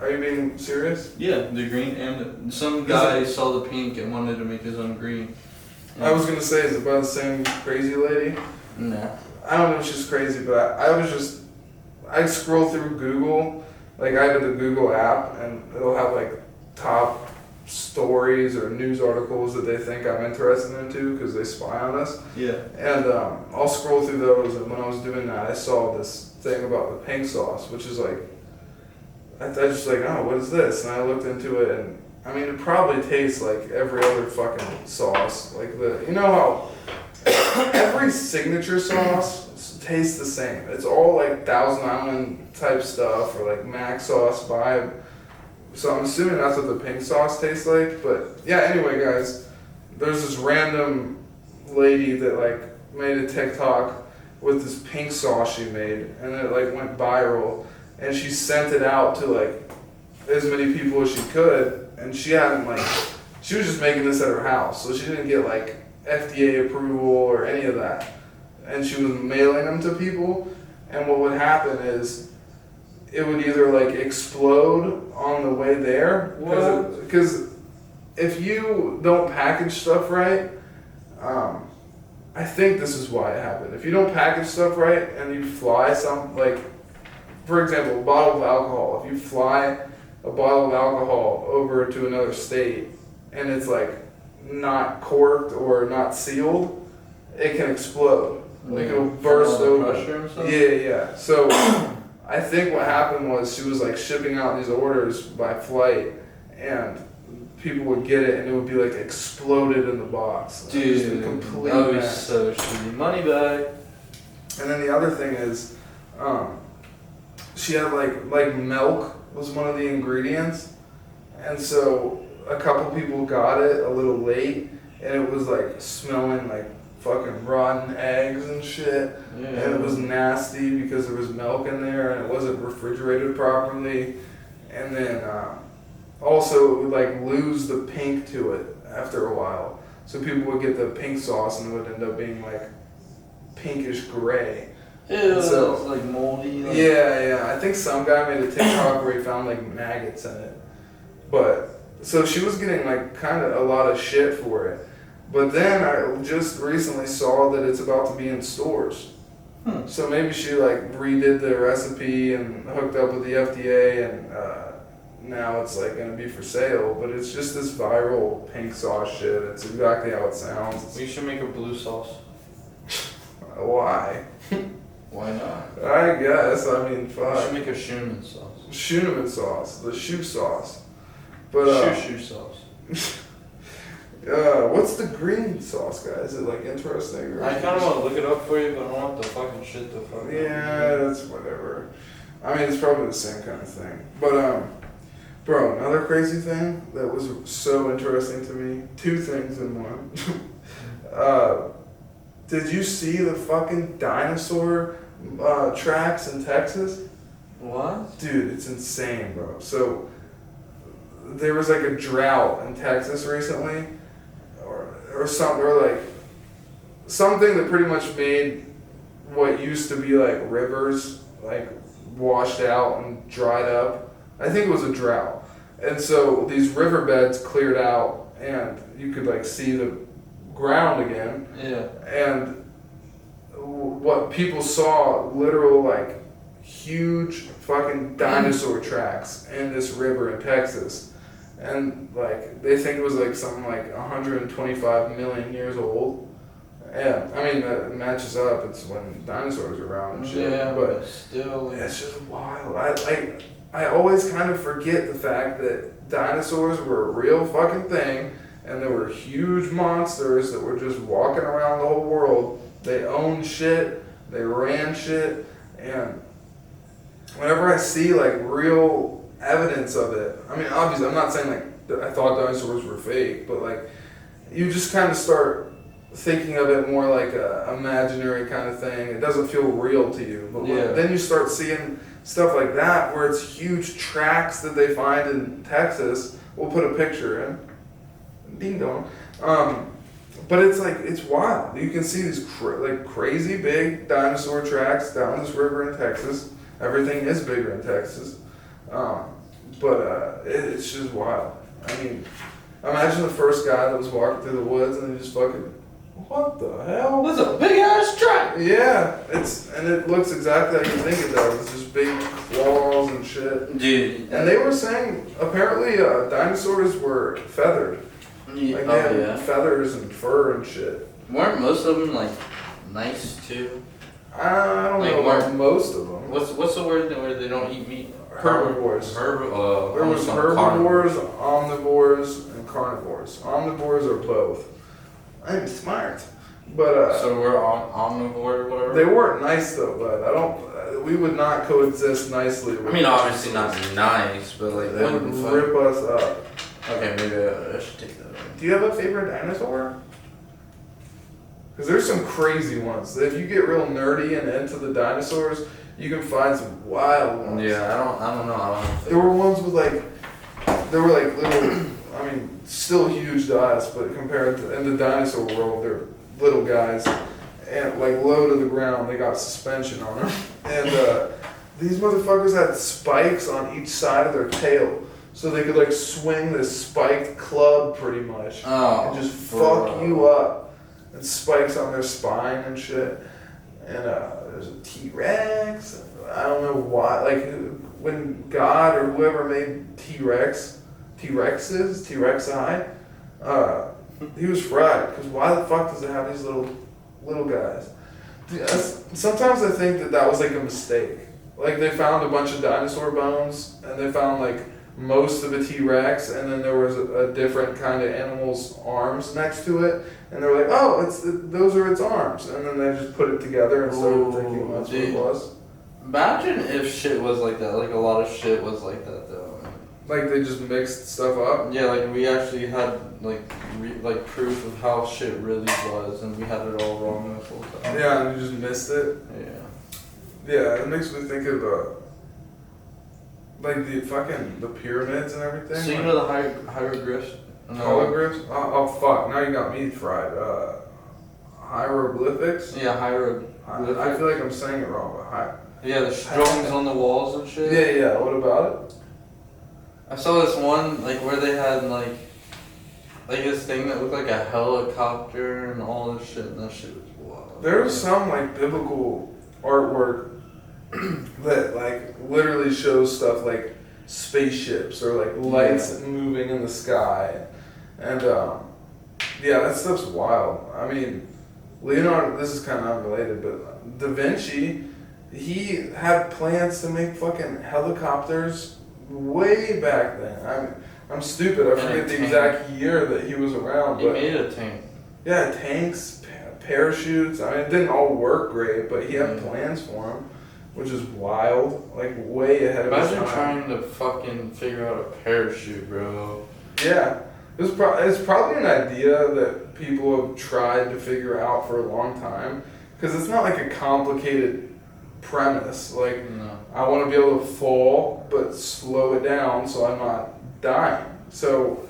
Are you being serious? Yeah, the green, and some guy saw the pink and wanted to make his own green. I was gonna say, is it by the same crazy lady? Nah. I don't know if she's crazy, but I scroll through Google, like I have the Google app, and it'll have like top stories or news articles that they think I'm interested into because they spy on us. Yeah. And I'll scroll through those, and when I was doing that, I saw this thing about the pink sauce, which is like, I just like, oh, what is this? And I looked into it, and I mean, it probably tastes like every other fucking sauce. Like you know how every signature sauce tastes the same. It's all like Thousand Island type stuff or like Mac sauce vibe. So I'm assuming that's what the pink sauce tastes like. But yeah, anyway, guys, there's this random lady that like made a TikTok with this pink sauce she made, and it like went viral, and she sent it out to like as many people as she could, and she was just making this at her house, so she didn't get like FDA approval or any of that, and she was mailing them to people, and what would happen is it would either like explode on the way there, because if you don't package stuff right, I think this is why it happened. If you don't package stuff right and you fly like, for example, a bottle of alcohol, if you fly a bottle of alcohol over to another state and it's like not corked or not sealed, it can explode. Like it'll burst open. Yeah. So I think what happened was she was like shipping out these orders by flight, and people would get it and it would be like exploded in the box. Dude, that would be so shitty. Money back. And then the other thing is, she had like milk was one of the ingredients, and so a couple people got it a little late, and it was like smelling like fucking rotten eggs and shit, yeah. And it was nasty because there was milk in there and it wasn't refrigerated properly, and then also it would like lose the pink to it after a while, so people would get the pink sauce and it would end up being like pinkish gray. Yeah, so it's like moldy. Like... Yeah. I think some guy made a TikTok where he found like maggots in it. But so she was getting like kind of a lot of shit for it. But then I just recently saw that it's about to be in stores. So maybe she like redid the recipe and hooked up with the FDA, and now it's like gonna be for sale. But it's just this viral pink sauce shit. It's exactly how it sounds. We should make a blue sauce. Why? Why not? I guess. I mean, fuck. We should make a Scheuneman sauce. Scheuneman sauce, the shoe sauce. But shoe sauce. what's the green sauce, guy? Is it like interesting? Or I kind of want to look it up for you, but I don't want the fucking shit to fuck. Yeah, that's whatever. I mean, it's probably the same kind of thing. But bro, another crazy thing that was so interesting to me. Two things in one. Did you see the fucking dinosaur tracks in Texas? What? Dude, it's insane, bro. So there was like a drought in Texas recently, or something, or like something that pretty much made what used to be like rivers like washed out and dried up. I think it was a drought, and so these riverbeds cleared out, and you could like see the ground again. Yeah. And what people saw, literal like huge fucking dinosaur tracks in this river in Texas, and like they think it was like something like 125 million years old. Yeah, I mean that matches up. It's when dinosaurs were around and shit. Yeah, but still, it's just wild. I always kind of forget the fact that dinosaurs were a real fucking thing, and there were huge monsters that were just walking around the whole world. They owned shit, they ran shit, and whenever I see like real evidence of it, I mean, obviously I'm not saying like I thought dinosaurs were fake, but like you just kind of start thinking of it more like a imaginary kind of thing. It doesn't feel real to you, but then you start seeing stuff like that where it's huge tracks that they find in Texas. We'll put a picture in. Ding dong. But it's like, it's wild. You can see these crazy big dinosaur tracks down this river in Texas. Everything is bigger in Texas. but it's just wild. I mean, imagine the first guy that was walking through the woods and he just fucking, what the hell? That's a big ass trap. Yeah, and it looks exactly like you think it does. It's just big claws and shit. Dude. And they were saying apparently dinosaurs were feathered. Yeah. Like they had feathers and fur and shit. Weren't most of them like nice too? I don't Like, know about most of them. What's the word where they don't eat meat? Herbivores. There was herbivores, omnivores, and carnivores. Omnivores are both. I'm smart. But so we're omnivore or whatever? They weren't nice though, but we would not coexist nicely with obviously not nice, but like they would rip us up. Okay, maybe I should take that away. Do you have a favorite dinosaur? Because there's some crazy ones. If you get real nerdy and into the dinosaurs, you can find some wild ones. Yeah, I don't know. There were ones with they were like little, I mean, still huge to us, but compared to, in the dinosaur world, they're little guys. And like low to the ground, they got suspension on them. And these motherfuckers had spikes on each side of their tail. So they could like swing this spiked club pretty much. And just fuck you up. And spikes on their spine and shit. And there's a T-Rex. I don't know why. Like when God or whoever made T-Rexi, he was fried. Because why the fuck does it have these little guys? Sometimes I think that was like a mistake. Like they found a bunch of dinosaur bones and they found like most of a T-Rex, and then there was a different kind of animal's arms next to it, and they were like, oh, those are its arms, and then they just put it together and started thinking that's what it was. Imagine if shit was like that, like a lot of shit was like that though. Like they just mixed stuff up? Yeah, like we actually had like proof of how shit really was, and we had it all wrong this whole time. Yeah, and you just missed it? Yeah. Yeah, it makes me think of like the pyramids and everything. So you know the hieroglyphs? Hieroglyphs? Oh fuck! Now you got me fried. Hieroglyphics. Yeah, hieroglyphics. I feel like I'm saying it wrong, but yeah, the drawings on the walls and shit. Yeah. What about it? I saw this one like where they had like this thing that looked like a helicopter and all this shit, and that shit was wild. There was some like biblical artwork that like literally shows stuff like spaceships or like lights moving in the sky, and that stuff's wild. I mean, Leonardo, this is kind of unrelated, but Da Vinci, he had plans to make fucking helicopters way back then. I'm stupid, I forget the exact year that he was around, but he made a tank. Yeah, tanks, parachutes. I mean, it didn't all work great, but he had plans for them. Which is wild, like way ahead of his time. Imagine trying to fucking figure out a parachute, bro. Yeah, it's probably an idea that people have tried to figure out for a long time, because it's not like a complicated premise. Like, I want to be able to fall, but slow it down so I'm not dying. So,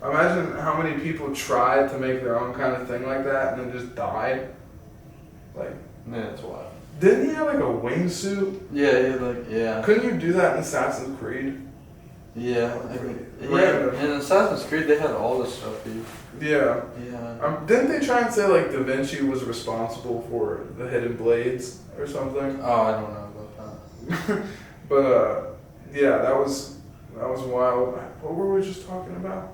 imagine how many people tried to make their own kind of thing like that and then just died. Like, yeah, that's wild. Didn't he have like a wingsuit? Yeah. Couldn't you do that in Assassin's Creed? Yeah. In Assassin's Creed they had all this stuff, dude. Yeah. Yeah. Didn't they try and say like Da Vinci was responsible for the hidden blades or something? Oh, I don't know about that. But yeah, that was wild. What were we just talking about?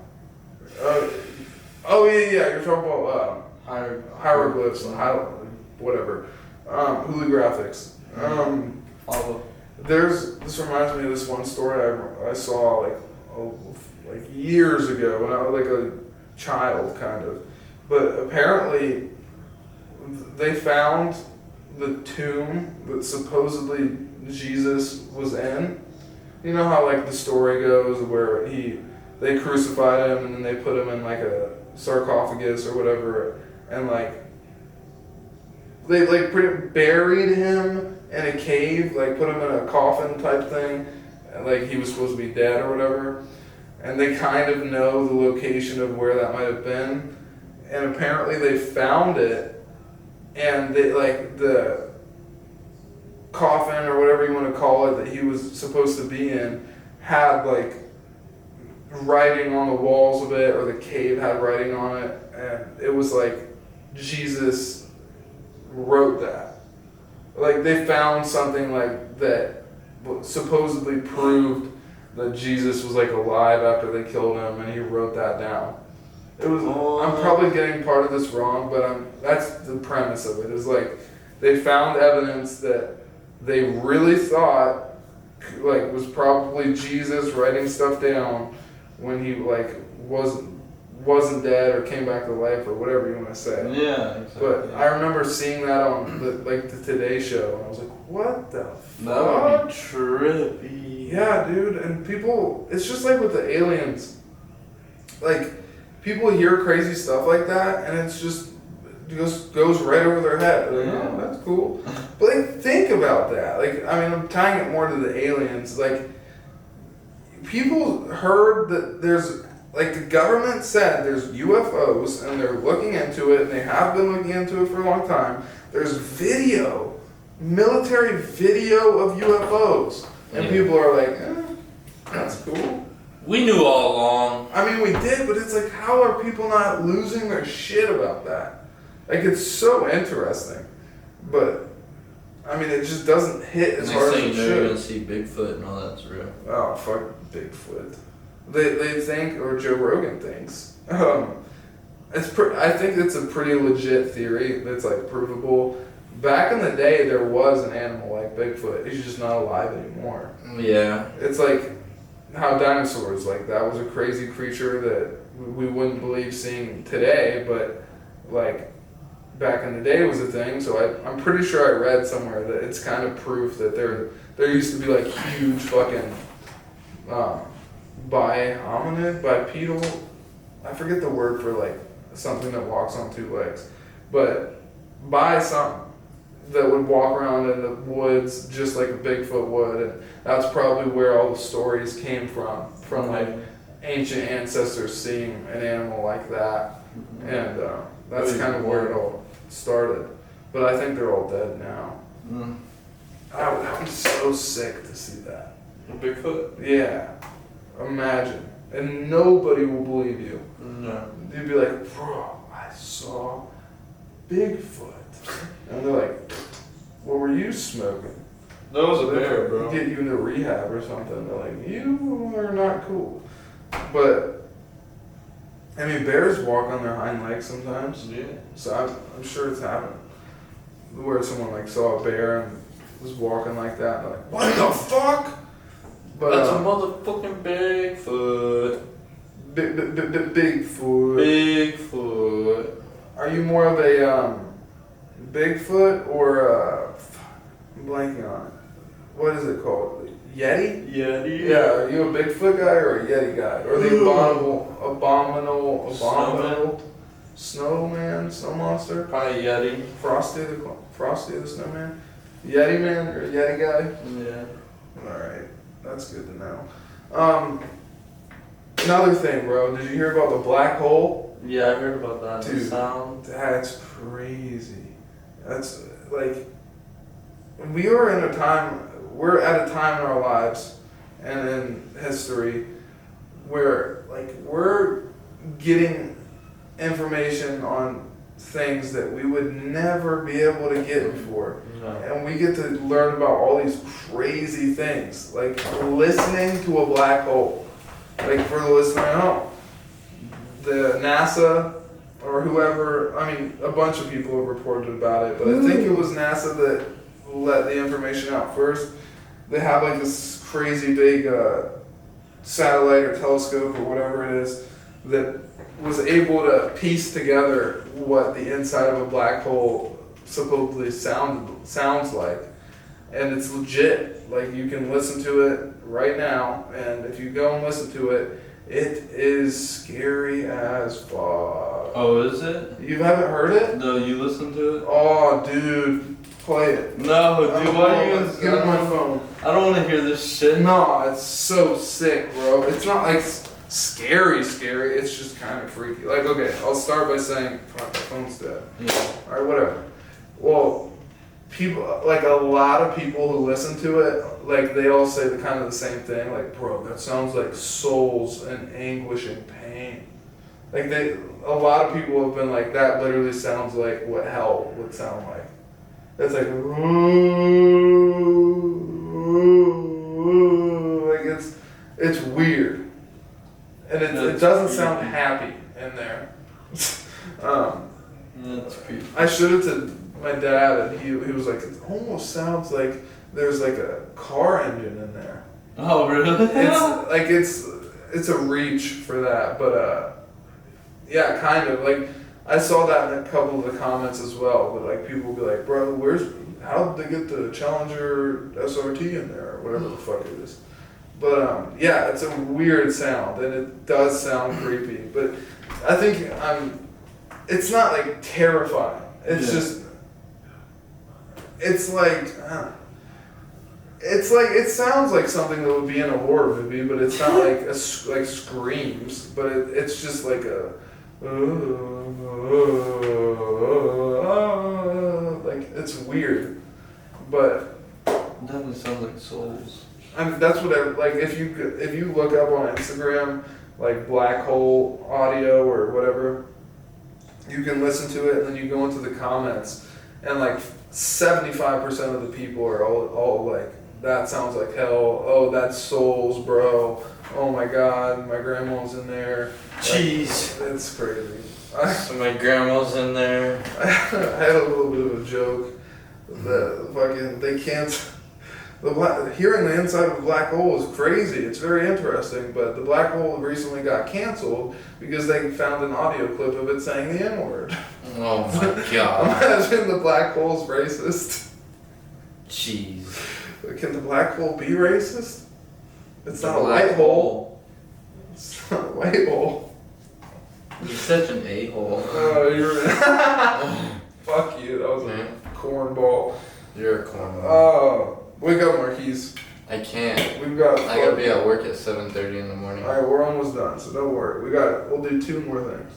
You're talking about hieroglyphs, whatever. Holographics. This reminds me of this one story I saw like years ago when I was like a child, kind of. But apparently, they found the tomb that supposedly Jesus was in. You know how like the story goes where they crucified him and then they put him in like a sarcophagus or whatever, and like they like buried him in a cave, like put him in a coffin type thing, like he was supposed to be dead or whatever, and they kind of know the location of where that might have been, and apparently they found it, and they like the coffin or whatever you want to call it that he was supposed to be in had like writing on the walls of it, or the cave had writing on it, and it was like Jesus wrote that. Like they found something like that supposedly proved that Jesus was like alive after they killed him, and he wrote that down. It was. I'm probably getting part of this wrong, but that's the premise of it. Is like they found evidence that they really thought like was probably Jesus writing stuff down when he like wasn't dead or came back to life or whatever you want to say. Yeah, exactly. But I remember seeing that on the Today Show, and I was like, what the fuck? That would be trippy. Yeah, dude. And people, it's just like with the aliens. Like, people hear crazy stuff like that, and it's just goes right over their head. Like, oh, that's cool. But like, think about that. Like, I mean, I'm tying it more to the aliens. Like, people heard that there's, like, the government said there's UFOs, and they're looking into it, and they have been looking into it for a long time. There's video, military video of UFOs. And people are like, that's cool. We knew all along. I mean, we did, but it's like, how are people not losing their shit about that? Like, it's so interesting. But, I mean, it just doesn't hit as hard as it should. They're going to see Bigfoot and all that's real. Oh, fuck Bigfoot. They think, or Joe Rogan thinks. I think it's a pretty legit theory that's, like, provable. Back in the day, there was an animal like Bigfoot. He's just not alive anymore. Yeah. It's like how dinosaurs, like, that was a crazy creature that we wouldn't believe seeing today, but, like, back in the day was a thing. So I'm pretty sure I read somewhere that it's kind of proof that there used to be, like, huge fucking bipedal, I forget the word for, like, something that walks on two legs, but something that would walk around in the woods just like a Bigfoot would, and that's probably where all the stories came from like ancient ancestors seeing an animal like that, and that's kind of where it all started. But I think they're all dead now. That would be so sick to see that. A Bigfoot? Yeah. Imagine. And nobody will believe you. No. You'd be like, bro, I saw Bigfoot. And they're like, what were you smoking? That was a bear, bro. Get you into rehab or something. They're like, you are not cool. But, I mean, bears walk on their hind legs sometimes. Yeah. So I'm sure it's happened. Where someone like saw a bear and was walking like that. And they're like, what the fuck? But, that's a motherfucking Bigfoot. Bigfoot. Bigfoot. Are you more of a Bigfoot or I'm blanking on it. What is it called? Yeti? Yeti. Yeah. Are you a Bigfoot guy or a Yeti guy? Or the abominable snowman, snow monster? Probably Yeti. Frosty the snowman? Yeti man or Yeti guy? Yeah. Alright. That's good to know. Another thing, bro. Did you hear about the black hole? Yeah, I heard about that. Dude, sound. That's crazy. That's like, we're at a time in our lives and in history where, like, we're getting information on things that we would never be able to get before. No. And we get to learn about all these crazy things, like listening to a black hole. Like, for the listener at home, the NASA or whoever, I mean, a bunch of people have reported about it, but I think it was NASA that let the information out first. They have like this crazy big satellite or telescope or whatever it is that was able to piece together what the inside of a black hole supposedly sounds like. And it's legit. Like, you can listen to it right now, and if you go and listen to it, it is scary as fuck. Oh, is it? You haven't heard it? No, you listened to it? Oh, dude, play it. No, dude, why are you gonna get on my phone? I don't want to hear this shit. No, it's so sick, bro. It's not like scary. It's just kind of freaky. Like, okay, I'll start by saying, fuck, my phone's dead. Yeah. Alright, whatever. Well, people, like a lot of people who listen to it, like they all say the kind of the same thing. Like, bro, that sounds like souls in anguish and pain. Like a lot of people have been like, that literally sounds like what hell would sound like. It's like, like it's weird, and it doesn't sound happy in there. That's creepy. I showed it to my dad, and he was like, it almost sounds like there's like a car engine in there. Oh really? It's a reach for that, but yeah, kind of like. I saw that in a couple of the comments as well, but like people will be like, bro, how did they get the Challenger SRT in there, or whatever the fuck it is. But yeah, it's a weird sound, and it does sound creepy, but I think it's not like terrifying. It's just, it's like, it sounds like something that would be in a horror movie, but it's not like like screams, but it's just like a, like it's weird, but it doesn't sound like souls. I mean, that's what like if you look up on Instagram like black hole audio or whatever, you can listen to it and then you go into the comments and like 75% of the people are all like, that sounds like hell. Oh, that's souls, bro. Oh my god, my grandma's in there. Jeez. Like, it's crazy. So my grandma's in there. I had a little bit of a joke that fucking they can't. Hearing the inside of a black hole is crazy. It's very interesting, but the black hole recently got canceled because they found an audio clip of it saying the N-word. Oh my god. Imagine the black hole's racist. Jeez. Can the black hole be racist? It's not a black white hole. It's not a white hole. You're such an a-hole. Oh, you're. Fuck you. That was a cornball. You're a cornball. Oh, wake up, Marquise. I can't. We've got. I gotta be at work at 7:30 in the morning. All right, we're almost done, so don't worry. We'll do 2 more things.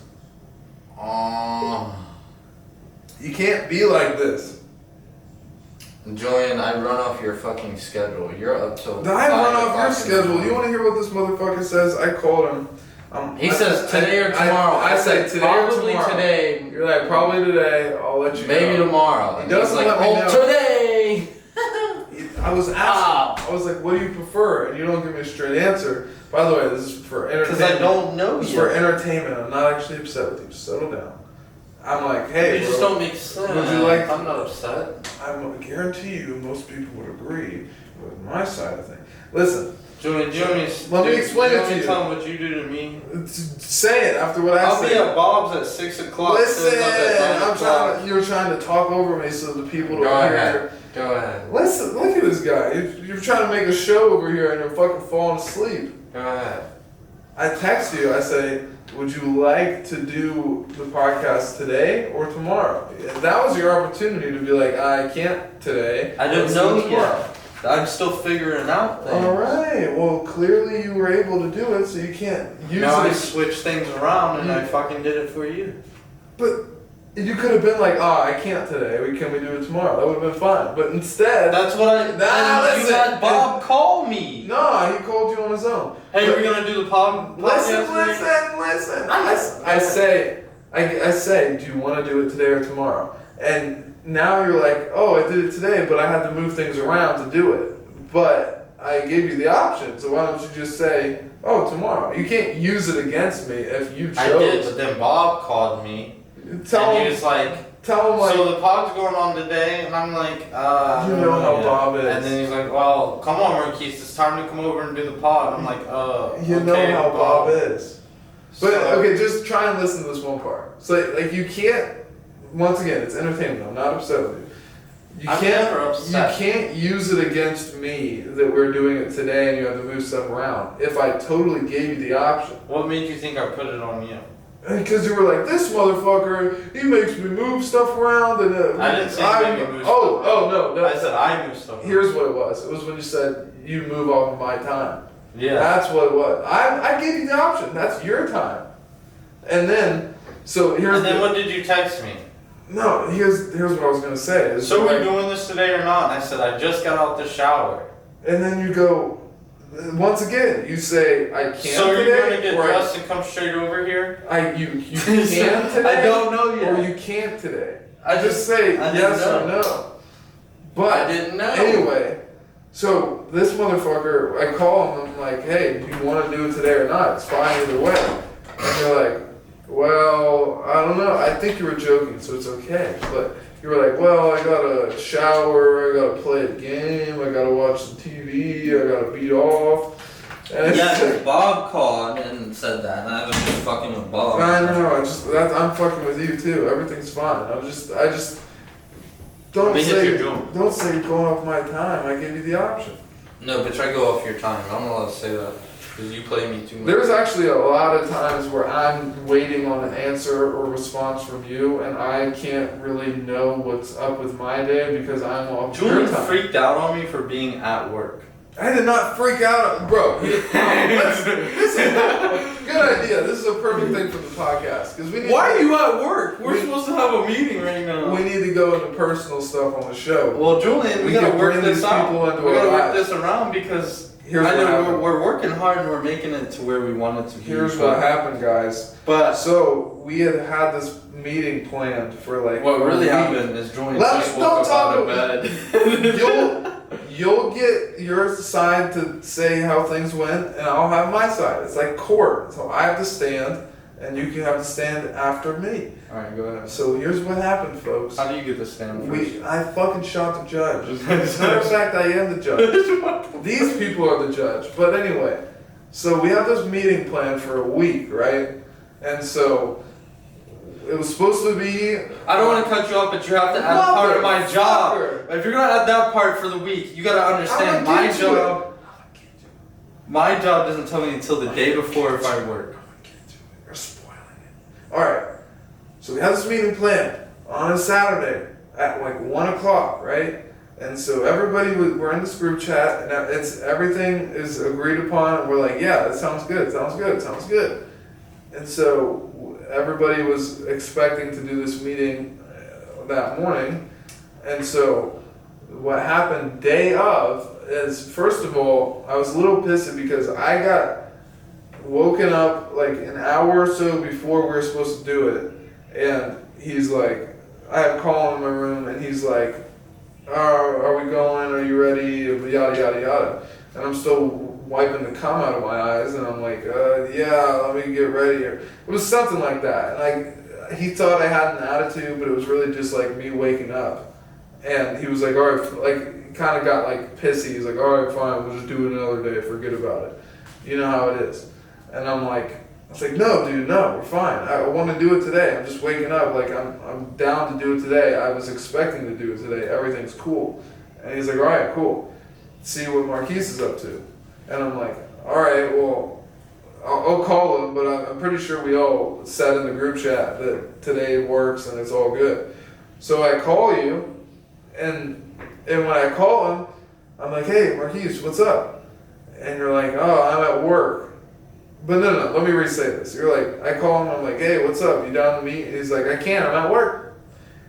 You can't be like this. Julian, I run off your fucking schedule. You're up till. I run off your schedule. You want to hear what this motherfucker says? I called him. He says today or tomorrow. I say today or probably tomorrow. Today. You're like, probably today. I'll let you know. Maybe tomorrow. He doesn't like, let me know. Today. I was asking. I was like, what do you prefer? And you don't give me a straight answer. By the way, this is for entertainment. Because I don't know This is you. for entertainment. I'm not actually upset with you. Settle down. I'm like, hey, You just bro, don't make sense. would you like? I'm not upset. I guarantee you, most people would agree with my side of things. Listen. Julian, Let me explain it to you. Tell them what you do to me. Say it after what I I'll say. be at Bob's at 6 o'clock. Listen, you're trying to talk over me so the people don't hear. Go ahead. Listen, look at this guy. You're trying to make a show over here and you're fucking falling asleep. Go ahead. I text you, I say, would you like to do the podcast today or tomorrow? That was your opportunity to be like, I can't today. I didn't Let's know do it tomorrow. yet. I'm still figuring out things. Alright, well clearly you were able to do it, so you can't use Now it. I switched things around and I fucking did it for you. But you could have been like, I can't today. Can we do it tomorrow? That would have been fine. But instead, That's what I. listen. You had Bob call me. No, he called you on his own. Hey, But- we're gonna do the podcast. Listen. I say, do you want to do it today or tomorrow? And now you're like, oh, I did it today, but I had to move things around to do it. But I gave you the option, so why don't you just say, oh, tomorrow? You can't use it against me if you chose. I did, but then Bob called me. Tell and he him, was like, like, so the pod's going on today, and I'm like, you know how Bob is. And then he's like, well, come on, Marquise, it's time to come over and do the pod. I'm like, you okay, know how Bob is. But So- okay, just try and listen to this one part. So like you can't. Once again, it's entertainment. I'm not upset with you. I'm never upset. You can't use it against me that we're doing it today and you have to move stuff around. If I totally gave you the option. What made you think I put it on you? Because you were like, this motherfucker, he makes me move stuff around and I didn't say you made me move no. I said I moved stuff. Here's what it was. It was when you said you move off of my time. Yeah. That's what it was. I gave you the option. That's your time. And then, so here's And then what did you text me? No, here's what I was gonna say. Is So like, are we doing this today or not? And I said, I just got out the shower. And then you go, once again, you say, I can't So today. you're gonna get dressed and come straight over here? You can today. I don't know yet. Or you can't today. I just say I yes didn't or know. no. But I didn't know. anyway, so this motherfucker, I call him, I'm like, hey, do you want to do it today or not? It's fine either way. And you're like, well, I don't know. I think you were joking, so it's okay. But you were like, well, I gotta shower, I gotta play a game, I gotta watch some TV, I gotta beat off. And it's Yeah, like, Bob called and said that, and I was just fucking with Bob. I know. I'm fucking with you too. Everything's fine. I just don't Let me hit say your joint. don't say you're going off my time. I give you the option. No, bitch, I go off your time. I'm not allowed to say that. Because you play me too much. There's actually a lot of times where I'm waiting on an answer or response from you, and I can't really know what's up with my day because I'm off your Julian time. freaked out on me for being at work. I did not freak out, bro. This is a good idea. This is a perfect thing for the podcast because we need. Why are you at work? We're supposed to have a meeting right now. We need to go into personal stuff on the show. Well, Julian, we can gotta work bring this these out. people into We our gotta work lives. this around because Here's I what know happened. we're working hard and we're making it to where we want it to be. Here's what happened, guys. But So we had this meeting planned for like. what a really week. happened is Julian Let's just don't woke up talk out of bed. You'll get your side to say how things went, and I'll have my side. It's like court, so I have to stand, and you can have to stand after me. Alright, go ahead. So here's what happened, folks. How do you get the stand first? I fucking shot the judge. As a matter of fact, I am the judge. These people are the judge. But anyway, so we have this meeting planned for a week, right? And so it was supposed to be. I don't want to cut you off, but you have to add part of my job. If you're gonna add that part for the week, you gotta understand my job. My job doesn't tell me until the day before if I work. You're spoiling it. Alright. So we have this meeting planned on a Saturday at like 1 o'clock, right? And so everybody, we're in this group chat, and everything is agreed upon, and we're like, yeah, that sounds good, sounds good, sounds good. And so everybody was expecting to do this meeting that morning, and so what happened day of is, first of all, I was a little pissed because I got woken up like an hour or so before we were supposed to do it, and he's like, I have a call in my room, and he's like, are we going, are you ready, yada yada yada, and I'm still wiping the cum out of my eyes, and I'm like, yeah, let me get ready. It was something like that, and he thought I had an attitude, but it was really just like me waking up, and he was like, all right, like, kind of got like pissy. He's like, all right, fine, we'll just do it another day, forget about it. You know how it is. And I was like, no, dude, no, we're fine. I want to do it today. I'm just waking up. Like, I'm down to do it today. I was expecting to do it today. Everything's cool. And he's like, all right, cool. See what Marquise is up to. And I'm like, all right, well, I'll call him, but I'm pretty sure we all said in the group chat that today works and it's all good. So I call you, and when I call him, I'm like, hey, Marquise, what's up? And you're like, oh, I'm at work. But no, let me re-say this. You're like, I call him, I'm like, hey, what's up? You down to meet? And he's like, I can't, I'm at work.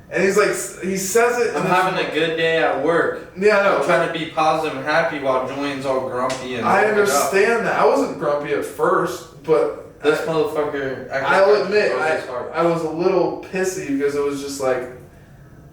And he's like, he says it. I'm having a good day at work. Yeah, I know. I'm trying to be positive and happy while Julian's all grumpy and. I understand that. I wasn't grumpy at first, but This motherfucker. I'll admit, I was a little pissy because it was just like,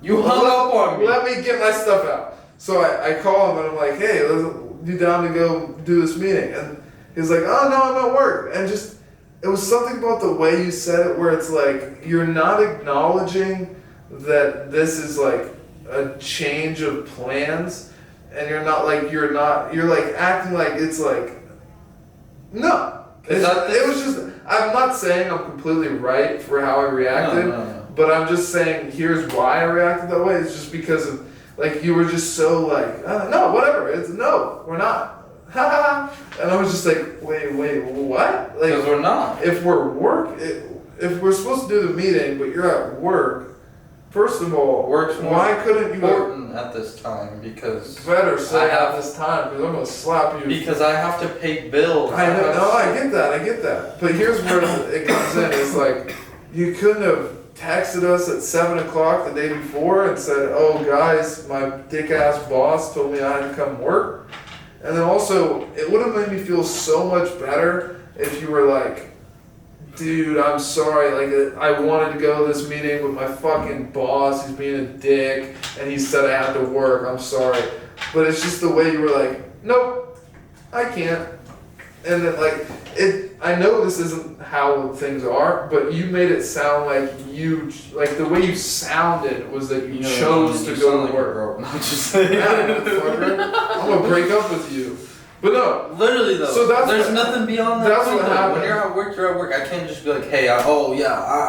you hung up on me. Let me get my stuff out. So I call him and I'm like, hey, you down to go do this meeting? And he's like, oh no, I'm at work. And just, it was something about the way you said it where it's like, you're not acknowledging that this is like a change of plans, and you're like acting like it's like, no. It was just, I'm not saying I'm completely right for how I reacted, No. but I'm just saying here's why I reacted that way. It's just because of, like, you were just so like, no, whatever, it's no, we're not. And I was just like, wait, what? Like, Because we're not. if we're supposed to do the meeting, but you're at work, first of all, Work's more why couldn't you important at this time because better say I have- at this time, because I'm gonna slap you. because I have to pay bills. I know, no, I get that. But here's where it comes in. It's like, you couldn't have texted us at 7 o'clock the day before and said, "Oh guys, my dick ass boss told me I had to come work." And then also, it would have made me feel so much better if you were like, "Dude, I'm sorry, like I wanted to go to this meeting with my fucking boss, he's being a dick, and he said I had to work, I'm sorry." But it's just the way you were like, "Nope, I can't." And then like, I know this isn't how things are, but you made it sound like the way you sounded was that you chose to go to work. I'm just saying. Yeah, motherfucker. I'm gonna break up with you. But no. Literally though, So there's nothing beyond that. That's point, what though. happened. When you're at work, you're at work. I can't just be like, hey, I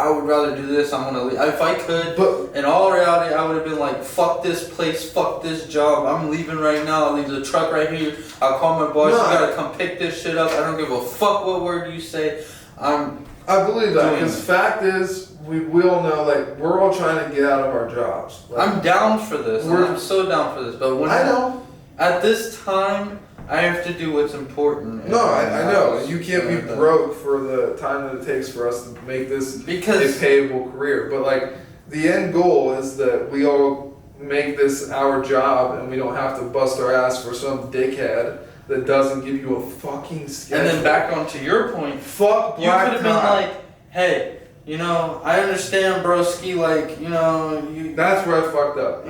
would rather do this. I'm gonna leave. If I could, But in all reality, I would have been like, fuck this place, fuck this job. I'm leaving right now. I'll leave the truck right here. I'll call my boss. No, You gotta come pick this shit up. I don't give a fuck what word you say. I believe that because fact is, we all know like we're all trying to get out of our jobs. Like, I'm down for this. I'm so down for this. But when I know. At this time, I have to do what's important. No, I know. You can't be broke for the time that it takes for us to make this a payable career. But like the end goal is that we all make this our job and we don't have to bust our ass for some dickhead that doesn't give you a fucking schedule. And then back onto your point, fuck you black could have been tie. like, hey, I understand, broski, like, you. That's where I fucked up.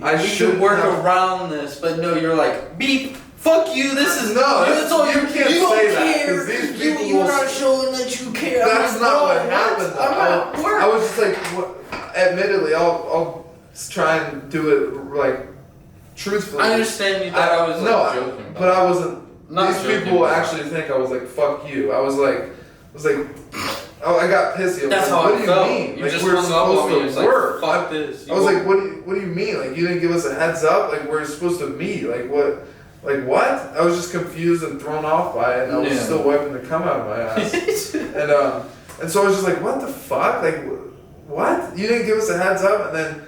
I should work around this, but no, you're like, beep. Fuck you! This is that's all you can't you don't say that care. because these people You're not showing that you care. That's not what happened. I'm at work. I was just like, admittedly, I'll try and do it like truthfully. I understand you thought I was joking. But I wasn't. Not these joking people about actually think I was like, fuck you. I was like, oh, I got pissy. I was That's like, how what I do you felt. mean? You Like just we're hung up on supposed me. to It's work. like, fuck this. I was like, what do you mean? Like you didn't give us a heads up? Like we're supposed to meet? Like what? Like what? I was just confused and thrown off by it, and I was still wiping the cum out of my ass. and so I was just like, what the fuck? Like what? You didn't give us a heads up, and then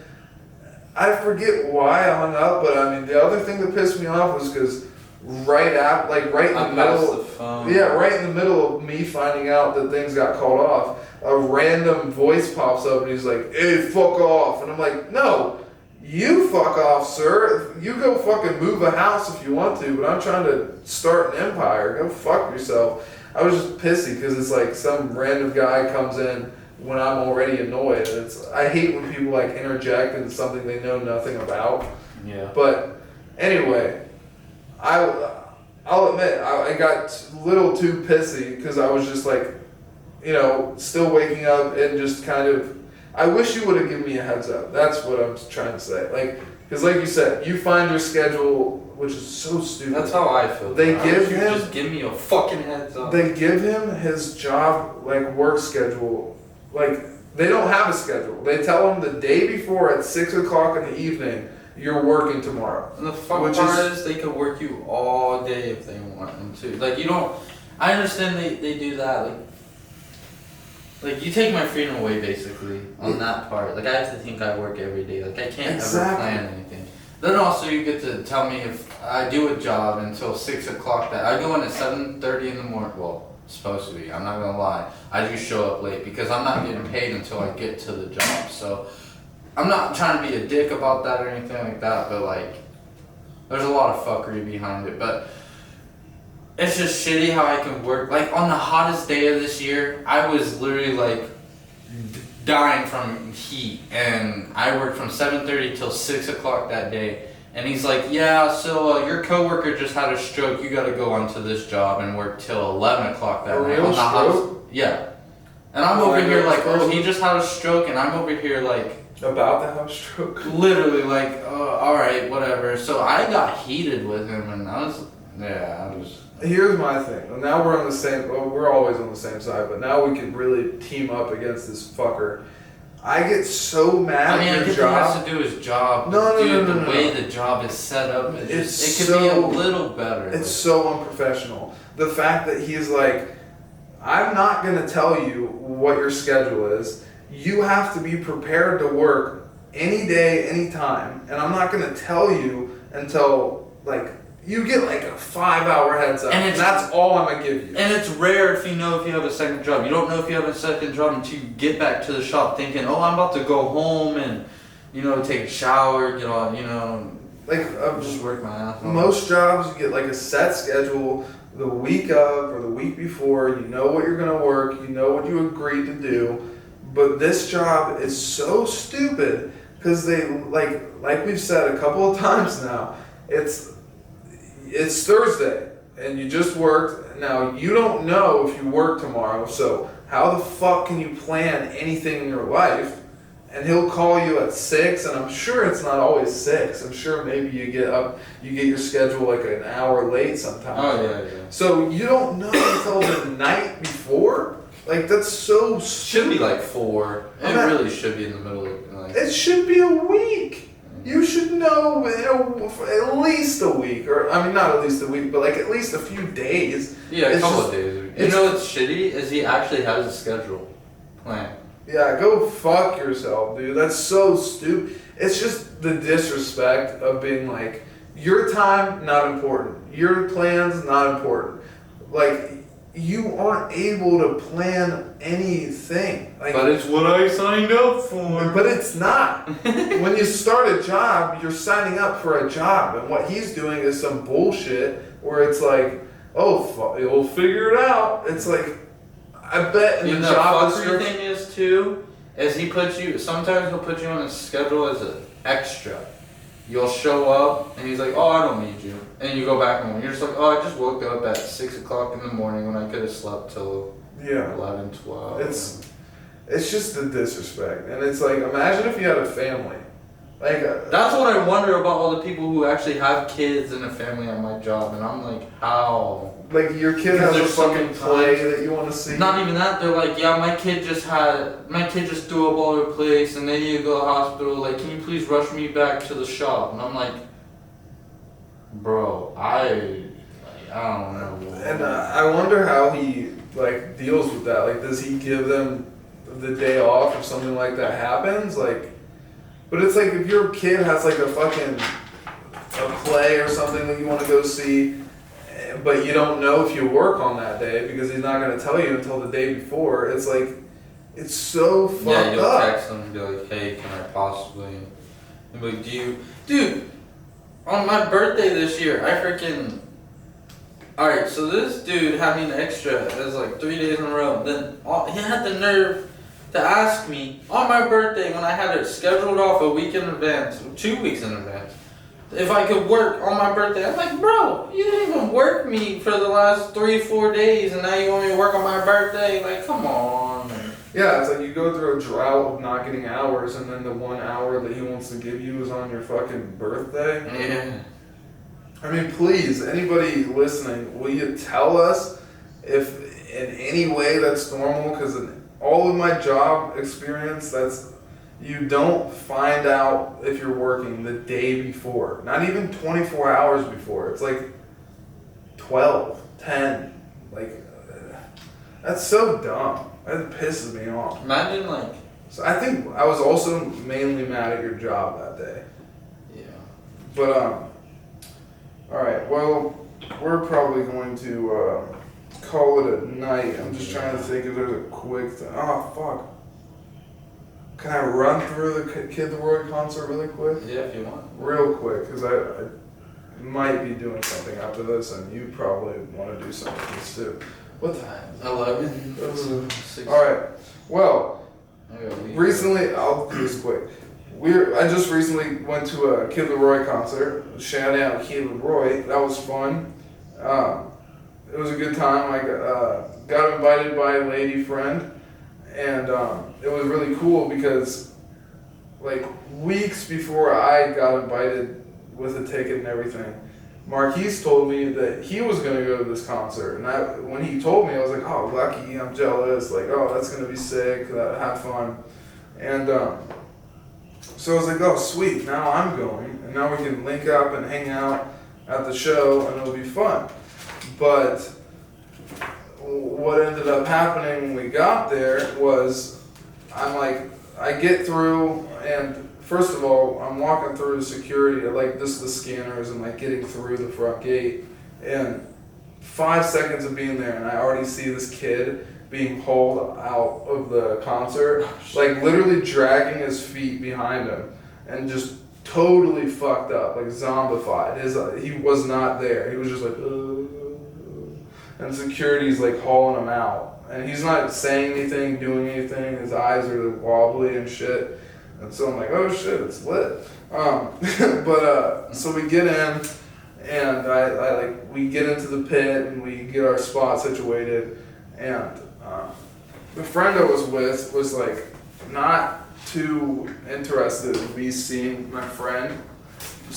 I forget why I hung up, but I mean the other thing that pissed me off was because right in the middle, right in the middle of me finding out that things got called off, a random voice pops up and he's like, "Hey, fuck off," and I'm like, no. You fuck off, sir. You go fucking move a house if you want to, but I'm trying to start an empire. Go fuck yourself. I was just pissy because it's like some random guy comes in when I'm already annoyed. I hate when people like interject into something they know nothing about. Yeah. But anyway, I'll admit I got a little too pissy because I was just like, still waking up and just kind of. I wish you would have given me a heads up. That's what I'm trying to say. Because like you said, you find your schedule, which is so stupid. That's how I feel. Just give me a fucking heads up. They give him his job, work schedule. They don't have a schedule. They tell him the day before at 6 o'clock in the evening, you're working tomorrow. And the fuck part is they could work you all day if they want them to. I understand they do that. You take my freedom away, basically, on that part. I have to think I work every day. I can't ever plan anything. Then also you get to tell me if I do a job until 6 o'clock. I go in at 7:30 in the morning. Well, supposed to be. I'm not going to lie. I do show up late because I'm not getting paid until I get to the job. So I'm not trying to be a dick about that or anything like that. But, there's a lot of fuckery behind it. But it's just shitty how I can work. On the hottest day of this year, I was literally dying from heat, and I worked from 7:30 till 6 o'clock that day. And he's like, yeah, so your coworker just had a stroke. You got to go onto this job and work till 11 o'clock that night. Real stroke? Yeah. And I'm over here he just had a stroke, and I'm over here about to have a stroke. Literally all right, whatever. So I got heated with him, and I was. Here's my thing. Now we're on the same. Well, we're always on the same side, but now we can really team up against this fucker. I get so mad at your job. He has to do his job. No. The way the job is set up, it could be a little better. It's so unprofessional. The fact that he's like, I'm not gonna tell you what your schedule is. You have to be prepared to work any day, any time, and I'm not gonna tell you until you get like a 5-hour heads up, and that's all I'm gonna give you. And it's rare if you have a second job. You don't know if you have a second job until you get back to the shop thinking, oh, I'm about to go home and, take a shower, get on, like just work my ass off. Most jobs, you get like a set schedule the week of or the week before. You know what you're gonna work. You know what you agreed to do. But this job is so stupid because they like we've said a couple of times now. It's Thursday and you just worked. Now you don't know if you work tomorrow. So how the fuck can you plan anything in your life? And he'll call you at 6, and I'm sure it's not always 6. I'm sure maybe you get your schedule like an hour late sometimes. Oh yeah. So you don't know until the night before. Like that's so should be like 4. It really should be in the middle of It should be a week. You should know at least a week, or I mean not at least a week, but like at least a few days. Yeah, a couple of days. What's shitty is he actually has a schedule planned. Yeah, go fuck yourself, dude. That's so stupid. It's just the disrespect of being like, your time, not important. Your plans, not important. Like, you aren't able to plan anything. Like, but it's what I signed up for. But it's not. When you start a job, you're signing up for a job. And what he's doing is some bullshit where it's like, oh, you'll figure it out. It's like, I bet in the job description thing is too, is sometimes he'll put you on a schedule as an extra. You'll show up and he's like, oh, I don't need you. And you go back home. You're just like, oh, I just woke up at 6 o'clock in the morning when I could have slept till 11, 12. It's just the disrespect. And it's like, imagine if you had a family. Like that's what I wonder about all the people who actually have kids and a family at my job. And I'm like, how? Like your kid has a fucking play that you want to see. Not even that. They're like, yeah, my kid just threw up all over the place and they need to go to the hospital. Like, can you please rush me back to the shop? And I'm like, bro, I don't know. And I wonder how he like deals with that. Like, does he give them the day off if something like that happens? Like, but it's like if your kid has like a play or something that you want to go see. But you don't know if you work on that day because he's not going to tell you until the day before. It's like, it's so fucked up. Yeah, you'll text him and be like, hey, can I possibly... And be like, Dude, on my birthday this year, I freaking... Alright, so this dude had me an extra. It was like 3 days in a row. Then he had the nerve to ask me on my birthday when I had it scheduled off a week in advance, 2 weeks in advance, if I could work on my birthday. I'm like, bro, you didn't even work me for the last 3-4 days and now you want me to work on my birthday? Like, come on. Yeah, it's like you go through a drought of not getting hours and then the 1 hour that he wants to give you is on your fucking birthday. Yeah. I mean, please, anybody listening, will you tell us if in any way that's normal? Because in all of my job experience, you don't find out if you're working the day before. Not even 24 hours before. It's like 12, 10. Like, that's so dumb. That pisses me off. Imagine, like... So I think I was also mainly mad at your job that day. Yeah. But, alright, well, we're probably going to call it a night. I'm just trying to think if there's a quick... Oh, fuck. Can I run through the Kid Laroi concert really quick? Yeah, if you want. Real quick, because I might be doing something after this, and you probably want to do something too. What time? 11. Alright, well, recently, I'll do this quick. I just recently went to a Kid Laroi concert. Shout out Kid Laroi. That was fun. It was a good time. I got invited by a lady friend. And it was really cool because, like, weeks before I got invited with a ticket and everything, Marquise told me that he was going to go to this concert. And when he told me, I was like, oh, lucky, I'm jealous. Like, oh, that's going to be sick. Have fun. And so I was like, oh, sweet, now I'm going. And now we can link up and hang out at the show, and it'll be fun. But... what ended up happening when we got there was I get through and first of all, I'm walking through security, like this is the scanners and like getting through the front gate, and 5 seconds of being there, and I already see this kid being pulled out of the concert, like literally dragging his feet behind him, and just totally fucked up, like zombified. He was not there. He was just like, and security's like hauling him out, and he's not saying anything, doing anything. His eyes are wobbly and shit, and so I'm like, oh shit, it's lit. So we get in, and we get into the pit, and we get our spot situated, and the friend I was with was like not too interested in me seeing my friend,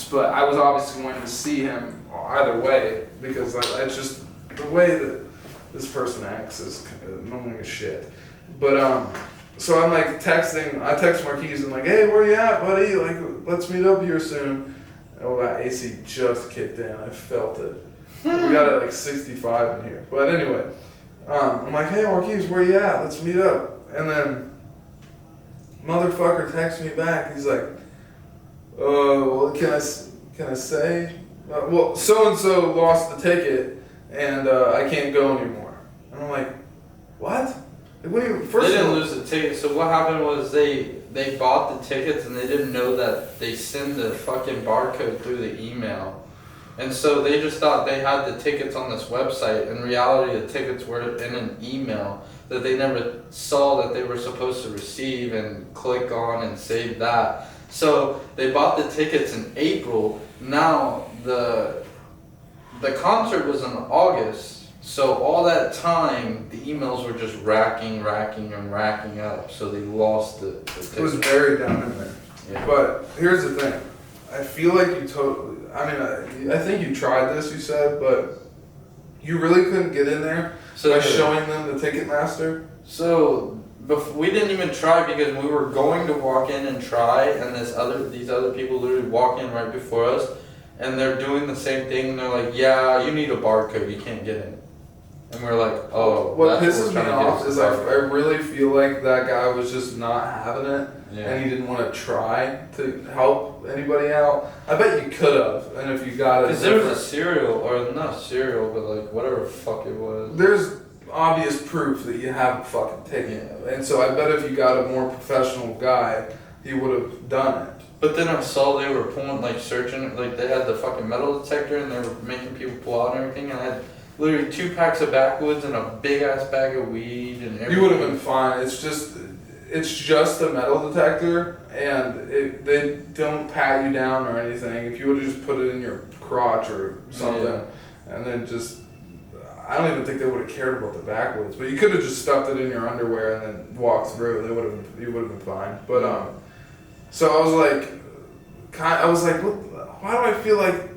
but I was obviously going to see him either way, because it's just the way that this person acts is annoying as shit. But so I'm like texting. I text Marquise and like, hey, where you at, buddy? Like, let's meet up here soon. Oh, that AC just kicked in. I felt it. We got it like 65 in here. But anyway, I'm like, hey, Marquise, where you at? Let's meet up. And then motherfucker texts me back. He's like, well, can I say? Well, so and so lost the ticket, and I can't go anymore. And I'm like, what? They didn't lose the ticket. So what happened was they bought the tickets and they didn't know that they send the fucking barcode through the email. And so they just thought they had the tickets on this website. In reality, the tickets were in an email that they never saw that they were supposed to receive and click on and save that. So they bought the tickets in April. Now the concert was in August. So all that time, the emails were just racking up. So they lost the ticket. It was buried down in there. Yeah. But here's the thing. I feel like you totally, I think you tried this, you said, but you really couldn't get in there by showing them the Ticketmaster? So we didn't even try because we were going to walk in and try, and these other people literally walk in right before us, and they're doing the same thing, and they're like, yeah, you need a barcode, you can't get in. And we're like, oh. What pisses me off is I really feel like that guy was just not having it, and he didn't want to try to help anybody out. I bet you could have, and if you got it. Because there was a cereal, or not cereal, but like whatever the fuck it was. There's obvious proof that you have a fucking ticket, and so I bet if you got a more professional guy, he would have done it. But then I saw they were pulling, like searching, like they had the fucking metal detector, and they were making people pull out and everything, and I had literally 2 packs of backwoods and a big ass bag of weed and everything. You would have been fine. It's just a metal detector, and they don't pat you down or anything. If you would have just put it in your crotch or something, and then just, I don't even think they would have cared about the backwoods. But you could have just stuffed it in your underwear and then walked through. You would have been fine. But so I was like, why do I feel like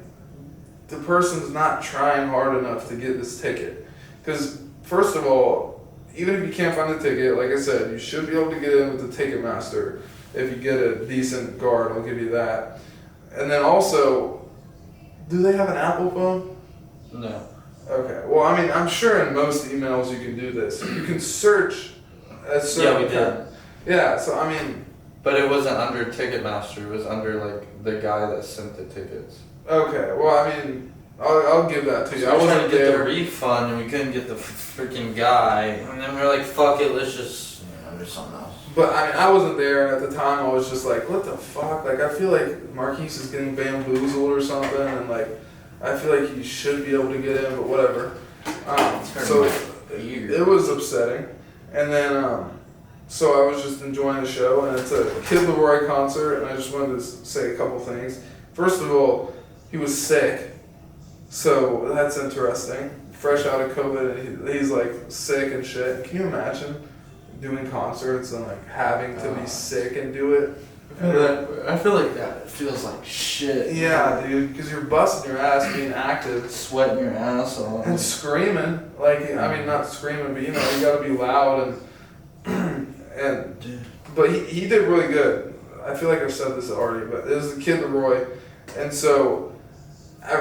the person's not trying hard enough to get this ticket? Because first of all, even if you can't find the ticket, like I said, you should be able to get in with the Ticketmaster. If you get a decent guard, I'll give you that. And then also, do they have an Apple phone? No. Okay. Well, I mean, I'm sure in most emails you can do this. You can search a certain. Yeah, we did. Yeah. So I mean. But it wasn't under Ticketmaster. It was under like the guy that sent the tickets. Okay. Well, I mean, I'll give that to you. So I wasn't trying to get there. the refund, and we couldn't get the freaking guy. And then we were like, "Fuck it, let's just do something else." But I mean, I wasn't there, and at the time I was just like, "What the fuck?" Like, I feel like Marquise is getting bamboozled or something, and like, I feel like he should be able to get in, but whatever. So it was upsetting, and then so I was just enjoying the show, and it's a Kid Laroi concert, and I just wanted to say a couple things. First of all, he was sick, so that's interesting. Fresh out of COVID, and he's like sick and shit. Can you imagine doing concerts and like having to be sick and do it? I feel like that feels like shit. Yeah, dude, because you're busting your ass being active, sweating your ass off, and screaming. Like, I mean, not screaming, but you know, you gotta be loud But he did really good. I feel like I've said this already, but it was the Kid Laroi, and so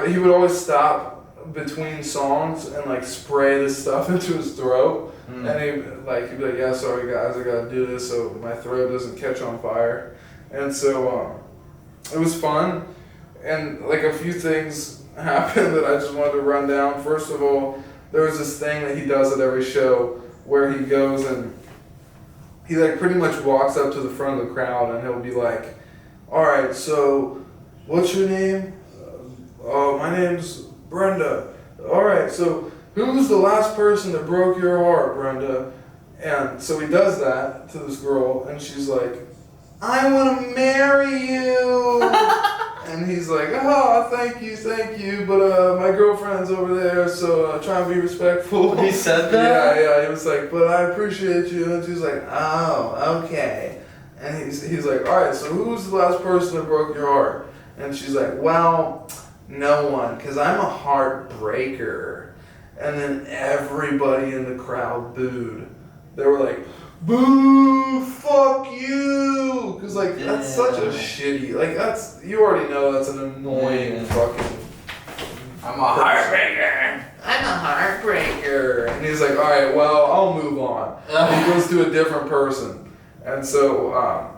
he would always stop between songs and like spray this stuff into his throat, and he'd be like, "Yeah, sorry guys, I gotta do this so my throat doesn't catch on fire." And so it was fun, and like a few things happened that I just wanted to run down. First of all, there was this thing that he does at every show where he goes and he like pretty much walks up to the front of the crowd and he'll be like, all right, so what's your name? Oh, my name's Brenda. All right, so who's the last person that broke your heart, Brenda? And so he does that to this girl, and she's like, I want to marry you. And he's like, oh, thank you, but my girlfriend's over there, so try and be respectful. He said that? Yeah, he was like, but I appreciate you. And she's like, oh, okay. And he's like, all right, so who's the last person that broke your heart? And she's like, well, no one, because I'm a heartbreaker. And then everybody in the crowd booed. They were like, boo, fuck you. Because, like, that's such a shitty, like, that's, you already know that's an annoying fucking. I'm a heartbreaker. I'm a heartbreaker. And he's like, all right, well, I'll move on. And he goes to a different person. And so,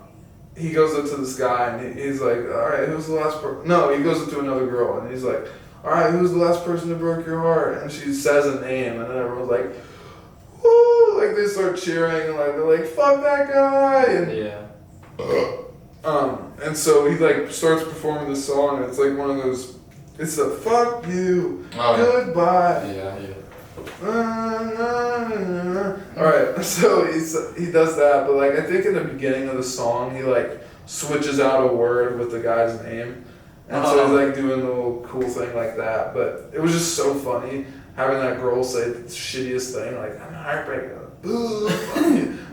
he goes up to this guy and he's like, all right, who's the last person? No, he goes up to another girl and he's like, all right, who's the last person that broke your heart? And she says a name and then everyone's like, woo! Like they start cheering and like they're like, fuck that guy! And and so he like starts performing this song and it's like one of those, it's a fuck you, goodbye. Alright, so he does that, but like I think in the beginning of the song he like switches out a word with the guy's name. And so he's like doing a little cool thing like that. But it was just so funny having that girl say the shittiest thing, like, I'm a heartbreaker. Boo.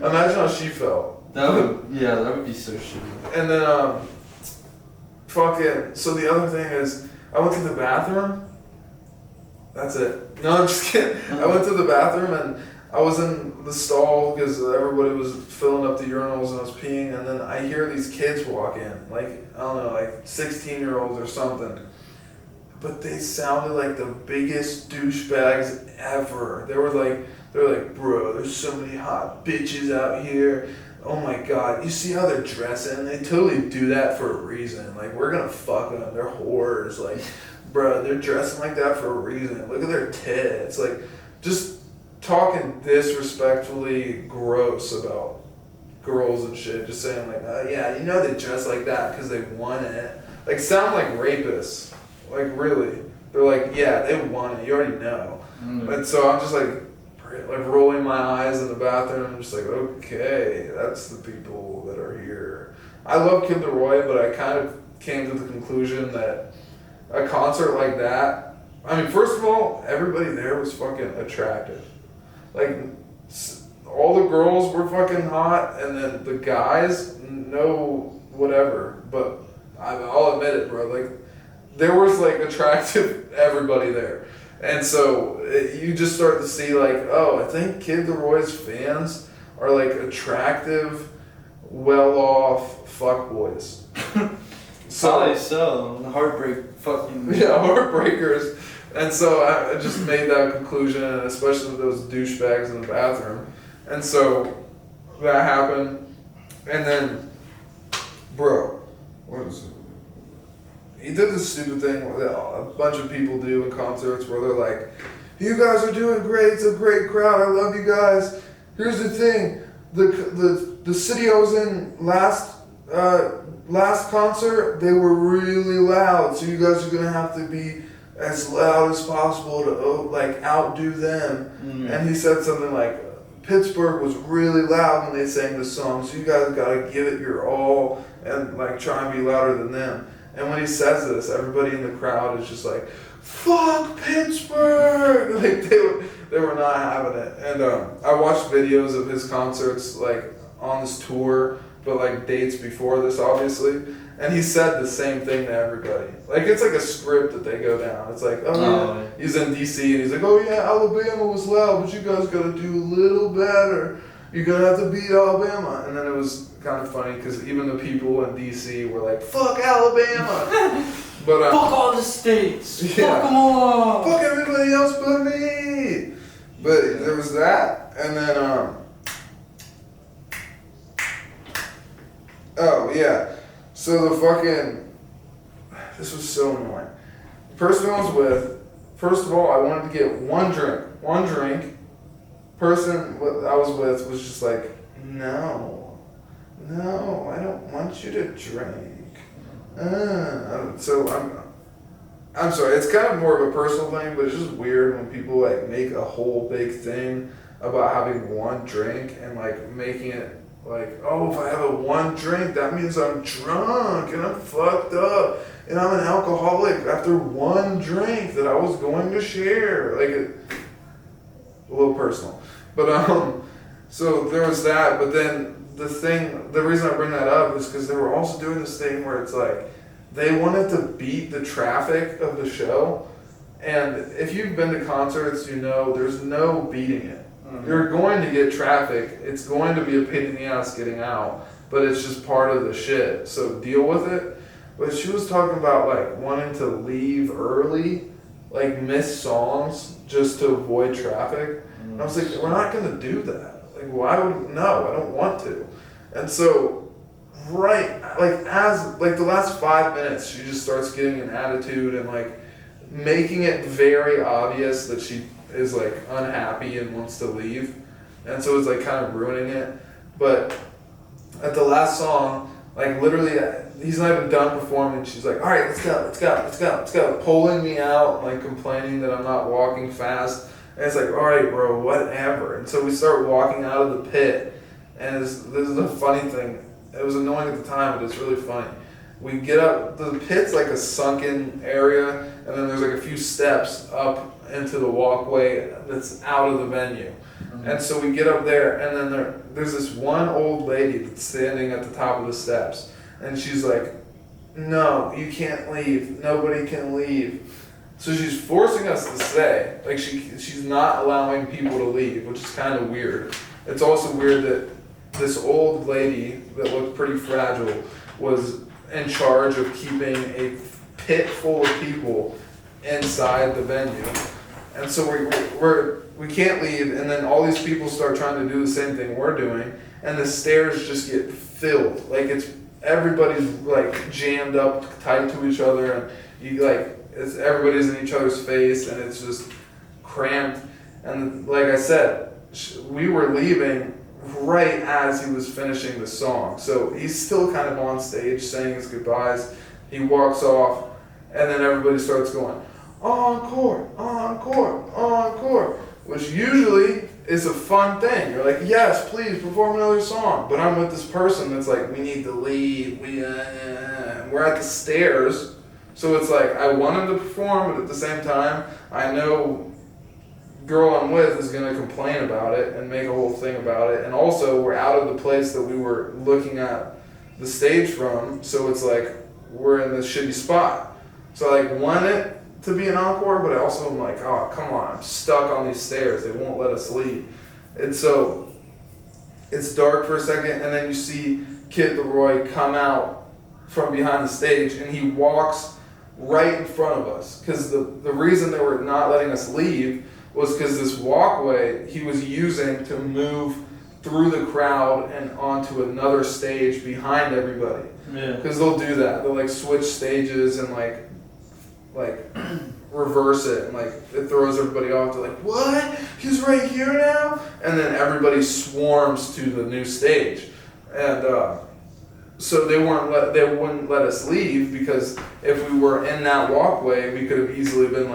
Imagine how she felt. That would be so shitty. And then so the other thing is I went to the bathroom. That's it. No, I'm just kidding. I went to the bathroom and I was in the stall because everybody was filling up the urinals and I was peeing, and then I hear these kids walk in, like, I don't know, like 16-year-olds or something. But they sounded like the biggest douchebags ever. They were like, bro, there's so many hot bitches out here. Oh my god, you see how they're dressing? They totally do that for a reason. Like, we're gonna fuck them. They're whores. Like, bro, they're dressing like that for a reason. Look at their tits. Like, just talking disrespectfully gross about girls and shit. Just saying like, yeah, you know they dress like that because they want it. Like, sound like rapists. Like, really. They're like, yeah, they want it. You already know. And so I'm just like rolling my eyes in the bathroom. I'm just like, okay, that's the people that are here. I love Kid Laroi, but I kind of came to the conclusion that a concert like that, I mean, first of all, everybody there was fucking attractive. Like, all the girls were fucking hot, and then the guys, no whatever. But I'll admit it, bro. Like, there was like attractive everybody there. And so you just start to see like, oh, I think Kid Laroi's fans are like attractive, well-off fuckboys. Probably so. Heartbreakers. And so I just made that conclusion, especially with those douchebags in the bathroom. And so that happened. And then, bro, what is it? He did this stupid thing that a bunch of people do in concerts where they're like, you guys are doing great, it's a great crowd, I love you guys. Here's the thing, the city I was in last concert, they were really loud, so you guys are gonna have to be as loud as possible to like outdo them. And he said something like, Pittsburgh was really loud when they sang this song, so you guys gotta give it your all and like try and be louder than them. And when he says this, everybody in the crowd is just like, fuck Pittsburgh! Like, they were not having it. And I watched videos of his concerts, like, on this tour, but, like, dates before this, obviously. And he said the same thing to everybody. Like, it's like a script that they go down. It's like, yeah. He's in D.C. and he's like, oh, yeah, Alabama was loud, but you guys got to do a little better. You're going to have to beat Alabama. And then it was kind of funny because even the people in D.C. were like, fuck Alabama. But fuck all the states. Yeah. Fuck them all. Fuck everybody else but me. But there was that. And then, oh, yeah. So this was so annoying. The person I was with, first of all, I wanted to get one drink. Person I was with was just like, no, I don't want you to drink. So I'm sorry, it's kind of more of a personal thing, but it's just weird when people like make a whole big thing about having one drink and like making it like, oh, if I have one drink, that means I'm drunk and I'm fucked up and I'm an alcoholic after one drink that I was going to share. Like, a little personal. But, so there was that, but then the reason I bring that up is because they were also doing this thing where it's like, they wanted to beat the traffic of the show. And if you've been to concerts, you know there's no beating it. You're going to get traffic. It's going to be a pain in the ass getting out, but it's just part of the shit. So deal with it. But she was talking about like wanting to leave early, like miss songs just to avoid traffic. And I was like, we're not going to do that. Like, why would, no, I don't want to. And so, right, like as, like the last 5 minutes, she just starts getting an attitude and like making it very obvious that she is like unhappy and wants to leave, and so it's like kind of ruining it. But at the last song, like literally, he's not even done performing. She's like, "All right, let's go," pulling me out, like complaining that I'm not walking fast. And it's like, "All right, bro, whatever." And so we start walking out of the pit, and this is a funny thing. It was annoying at the time, but it's really funny. We get up, the pit's like a sunken area, and then there's like a few steps up into the walkway that's out of the venue. And so we get up there, and then there's this one old lady that's standing at the top of the steps, and she's like, "No, you can't leave. Nobody can leave." So she's forcing us to stay. Like she's not allowing people to leave, which is kind of weird. It's also weird that this old lady that looked pretty fragile was in charge of keeping a pit full of people inside the venue. And so we can't leave, and then all these people start trying to do the same thing we're doing, and the stairs just get filled. Like everybody's like jammed up tight to each other, and everybody's in each other's face, and it's just cramped. And like I said, we were leaving right as he was finishing the song. So he's still kind of on stage saying his goodbyes. He walks off, and then everybody starts going, "Encore, encore, encore," which usually is a fun thing. You're like, "Yes, please perform another song." But I'm with this person that's like, "We need to leave. We're at the stairs." So it's like, I want him to perform, but at the same time, I know girl I'm with is going to complain about it and make a whole thing about it. And also, we're out of the place that we were looking at the stage from, so it's like, we're in this shitty spot. So I like want it to be an encore, but I also am like, oh, come on, I'm stuck on these stairs. They won't let us leave. And so it's dark for a second, and then you see Kid Laroi come out from behind the stage, and he walks right in front of us. Because the reason they were not letting us leave was because this walkway he was using to move through the crowd and onto another stage behind everybody. Yeah. Because they'll do that. They'll like switch stages and like reverse it, and like it throws everybody off. They're like, "What? He's right here now?" And then everybody swarms to the new stage, and so they wouldn't let us leave, because if we were in that walkway, we could have easily been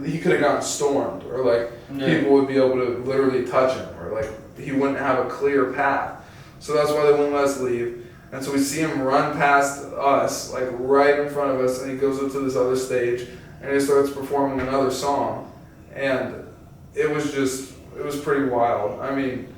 he could have gotten stormed, or people would be able to literally touch him, or he wouldn't have a clear path. So that's why they wouldn't let us leave. And so we see him run past us, right in front of us, and he goes up to this other stage, and he starts performing another song. And it was pretty wild. I mean,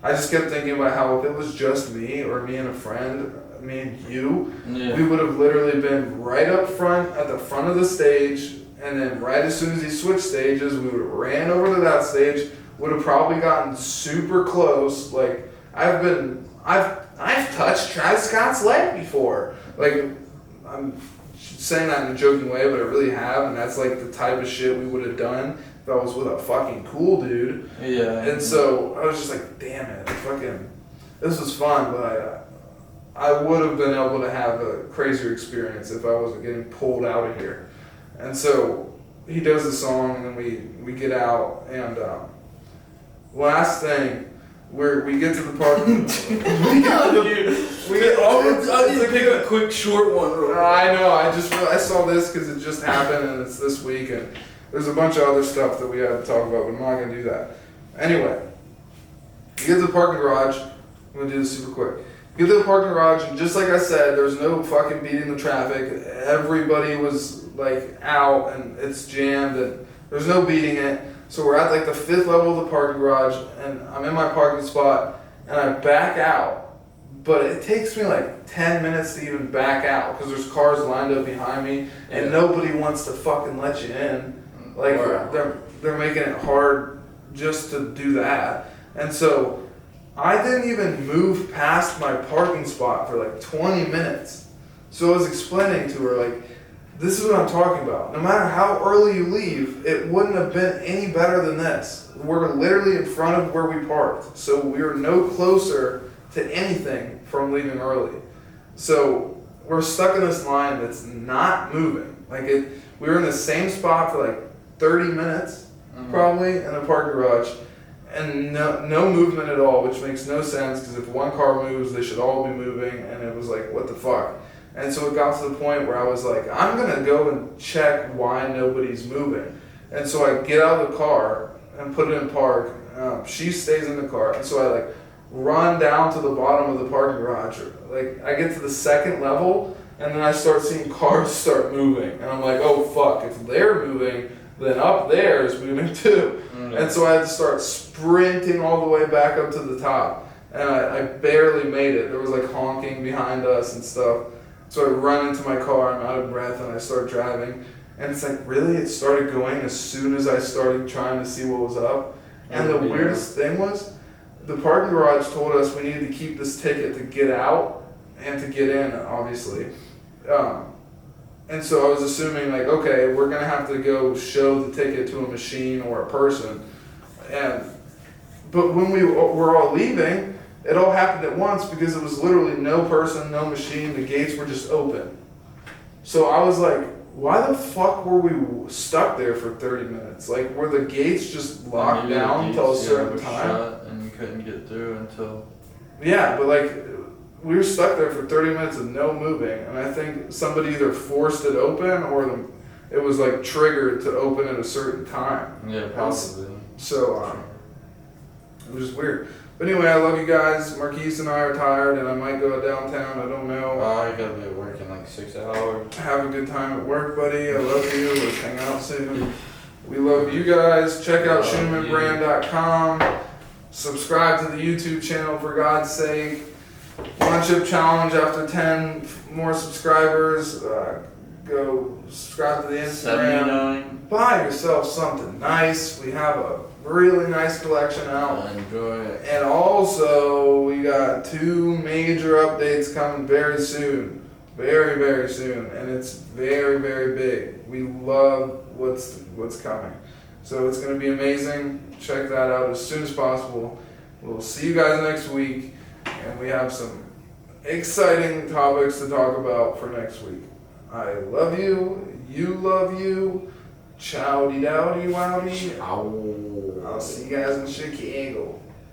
I just kept thinking about how if it was just me, or me and a friend, me and you, we would have literally been right up front, at the front of the stage, and then right as soon as he switched stages, we would have ran over to that stage, would have probably gotten super close. I've touched Travis Scott's leg before. I'm saying that in a joking way, but I really have, and that's the type of shit we would have done if I was with a fucking cool dude. Yeah. And so I was just like, damn it, this was fun, but I would have been able to have a crazier experience if I wasn't getting pulled out of here. And so he does the song, and then we get out, and last thing, we get to the park. I need to pick a quick short one. I know. I saw this because it just happened, and it's this week, and there's a bunch of other stuff that we had to talk about, but I'm not gonna do that. Anyway, we get to the parking garage. I'm gonna do this super quick. We get to the parking garage, and just like I said, there's no fucking beating the traffic. Everybody was like out, and it's jammed, and there's no beating it. So we're at like the 5th level of the parking garage, and I'm in my parking spot, and I back out. But it takes me like 10 minutes to even back out because there's cars lined up behind me, and nobody wants to fucking let you in. Like they're making it hard just to do that. And so I didn't even move past my parking spot for like 20 minutes. So I was explaining to her, like, this is what I'm talking about. No matter how early you leave, it wouldn't have been any better than this. We're literally in front of where we parked. So we're no closer to anything from leaving early. So we're stuck in this line that's not moving. We were in the same spot for like 30 minutes, probably, in the parking garage. And no movement at all, which makes no sense, because if one car moves, they should all be moving, and it was like, what the fuck? And so it got to the point where I was like, I'm going to go and check why nobody's moving. And so I get out of the car and put it in park. She stays in the car. And so I like run down to the bottom of the parking garage. Like I get to the 2nd level, and then I start seeing cars start moving. And I'm like, oh fuck, if they're moving, then up there is moving too. And so I had to start sprinting all the way back up to the top. And I barely made it. There was like honking behind us and stuff. So I run into my car, I'm out of breath, and I start driving. And it's like, really? It started going as soon as I started trying to see what was up. And the weirdest thing was, the parking garage told us we needed to keep this ticket to get out and to get in, obviously. And so I was assuming, like, okay, we're going to have to go show the ticket to a machine or a person. But when we were all leaving, it all happened at once because it was literally no person, no machine. The gates were just open. So I was like, why the fuck were we stuck there for 30 minutes? Like, were the gates just locked down until a certain time? Shut and you couldn't get through until... Yeah, but like, we were stuck there for 30 minutes of no moving. And I think somebody either forced it open or it was like triggered to open at a certain time. Yeah, possibly. So, it was just weird. But anyway, I love you guys. Marquise and I are tired, and I might go downtown. I don't know. I gotta be at work in like 6 hours. Have a good time at work, buddy. I love you. Let's hang out soon. We love you guys. Check out ScheunemanBrand.com. Subscribe to the YouTube channel, for God's sake. One chip challenge after 10 more subscribers. Go subscribe to the Instagram. 79. Buy yourself something nice. We have a really nice collection out. Enjoy it. And also, we got 2 major updates coming very soon. Very, very soon. And it's very, very big. We love what's coming. So it's going to be amazing. Check that out as soon as possible. We'll see you guys next week. And we have some exciting topics to talk about for next week. I love you. You love you. Chowdy dowdy wowdy. I'll see you guys in Chicago.